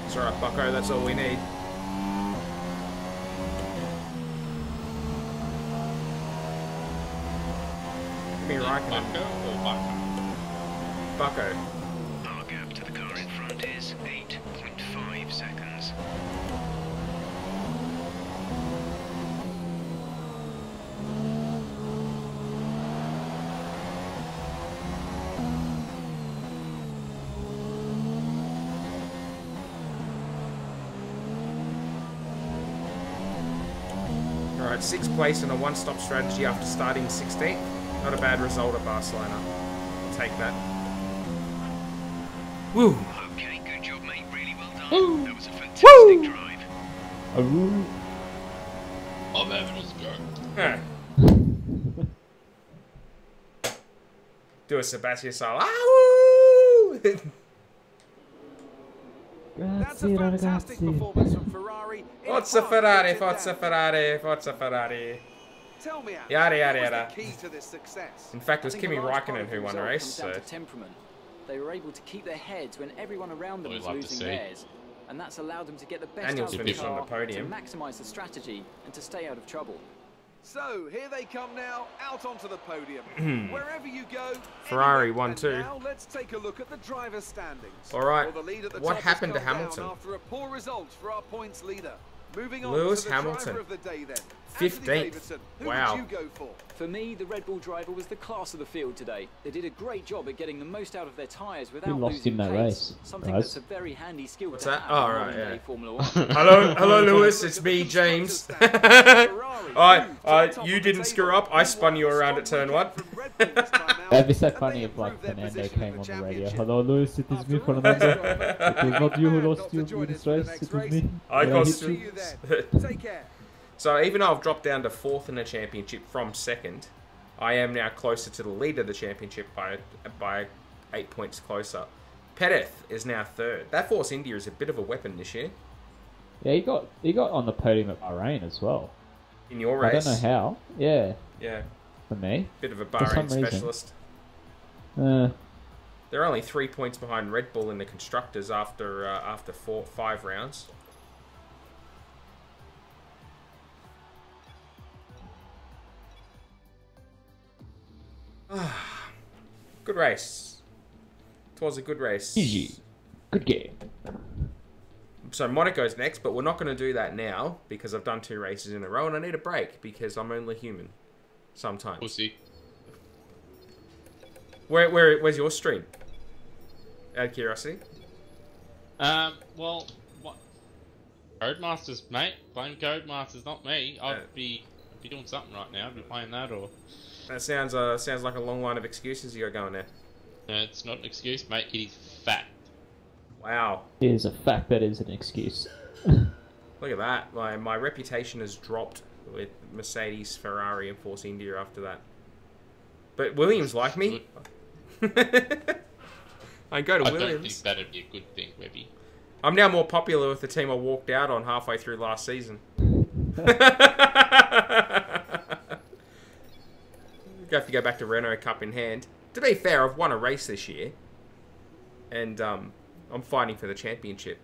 It's alright, bucko, that's all we need. Give me Raikkonen. Bucko or Bucko? Bucko. Our gap to the car in front is 8.5 seconds. Alright, 6th place in a one-stop strategy after starting 16th. Not a bad result at Barcelona. I'll take that. Woo! Okay, good job, mate. Really well done. That was a fantastic drive. I'm having a go. Huh. Do a Sebastian style. That's a fantastic performance from Ferrari. Forza Ferrari, Forza Ferrari, Forza Ferrari. Tell me, Alex, Yada, yada, what was yada. the key to this success? In fact, it was I think Kimi a large part Raikkonen of the who won the result race. comes So. down to temperament. They were able to keep their heads when everyone around them Always was love to losing see. theirs, and that's allowed them to get the best Daniel's out of the finished on car, the podium. to maximise the strategy, and to stay out of trouble. So here they come now, out onto the podium. Wherever you go, Ferrari anywhere. won And too. Now let's take a look at the driver's standings. All right, Well, the lead at the what top has happened to come down Hamilton? After a poor result for our points leader. Moving on Lewis to the Hamilton. driver of the day then. 15th. Anthony Davidson, who Wow. would you go for? For me, the Red Bull driver was the class of the field today. They did a great job at getting the most out of their tyres without lost losing in that pace, race, something guys? that's a very handy skill What's to that? have Oh, in right, modern-day yeah. Formula 1. Hello, Lewis. It's me, James. You didn't screw up. I spun you around at turn 1. That'd be so funny if like Fernando came on the radio. Hello, Lewis. It is me, Fernando. It was not you who lost you in this race. It was me. I Did got hit See you? you then. Take care. So even though I've dropped down to 4th in the championship from 2nd, I am now closer to the lead of the championship by 8 points closer. Petith is now 3rd. That Force India is a bit of a weapon this year. Yeah, he got on the podium at Bahrain as well. In your I race. don't know how. Yeah, Yeah, for me. bit of a For some Bahrain reason. specialist. They're only 3 points behind Red Bull in the constructors after 5 rounds. Good race. It was a good race. Easy. Good game. So Monaco's next, but we're not going to do that now because I've done 2 races in a row and I need a break because I'm only human. Sometimes. Pussy. Where's your stream? Out of curiosity. Well, what? Codemasters, mate. Blame Codemasters, not me. I'd be doing something right now. I'd be playing that or... That sounds like a long line of excuses you got going there. No, it's not an excuse, mate. It is fact. Wow. It is a fact that is an excuse. Look at that. My reputation has dropped with Mercedes, Ferrari, and Force India after that. But Williams like me. I go to I Williams. don't think that'd be a good thing, Webby. I'm now more popular with the team I walked out on halfway through last season. You have to go back to Renault Cup in hand. To be fair, I've won a race this year. And I'm fighting for the championship.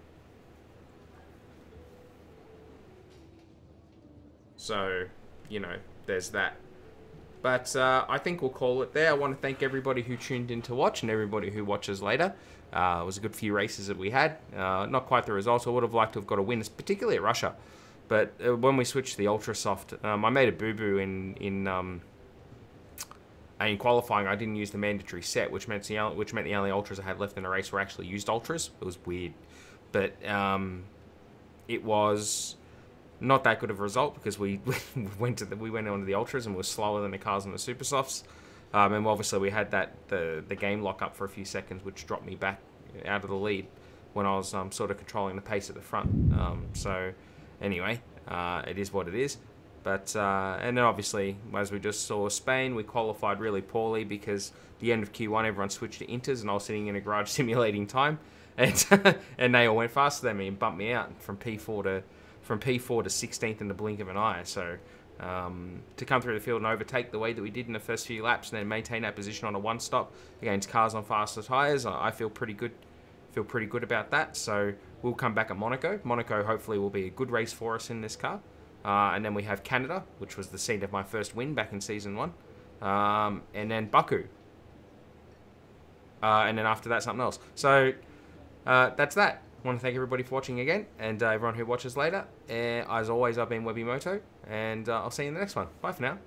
So, you know, there's that. But I think we'll call it there. I want to thank everybody who tuned in to watch and everybody who watches later. It was a good few races that we had. Not quite the results I would have liked to have got a win, particularly at Russia. But when we switched to the Ultra Soft, I made a boo-boo in qualifying. I didn't use the mandatory set, which meant the only Ultras I had left in the race were actually used Ultras. It was weird. But it was not that good of a result because we went onto the Ultras and we were slower than the cars on the Super Softs. And obviously we had the game lock up for a few seconds, which dropped me back out of the lead when I was sort of controlling the pace at the front. So anyway, it is what it is. But and then obviously, as we just saw, Spain, we qualified really poorly because the end of Q1, everyone switched to Inters, and I was sitting in a garage simulating time, and and they all went faster than me and bumped me out from P4 to 16th in the blink of an eye. So to come through the field and overtake the way that we did in the first few laps, and then maintain that position on a one stop against cars on faster tyres, I feel pretty good. Feel pretty good about that. So we'll come back at Monaco. Monaco hopefully will be a good race for us in this car. And then we have Canada, which was the seat of my first win back in Season 1. And then Baku. And then after that, something else. So that's that. I want to thank everybody for watching again, and everyone who watches later. As always, I've been Webby Moto, and I'll see you in the next one. Bye for now.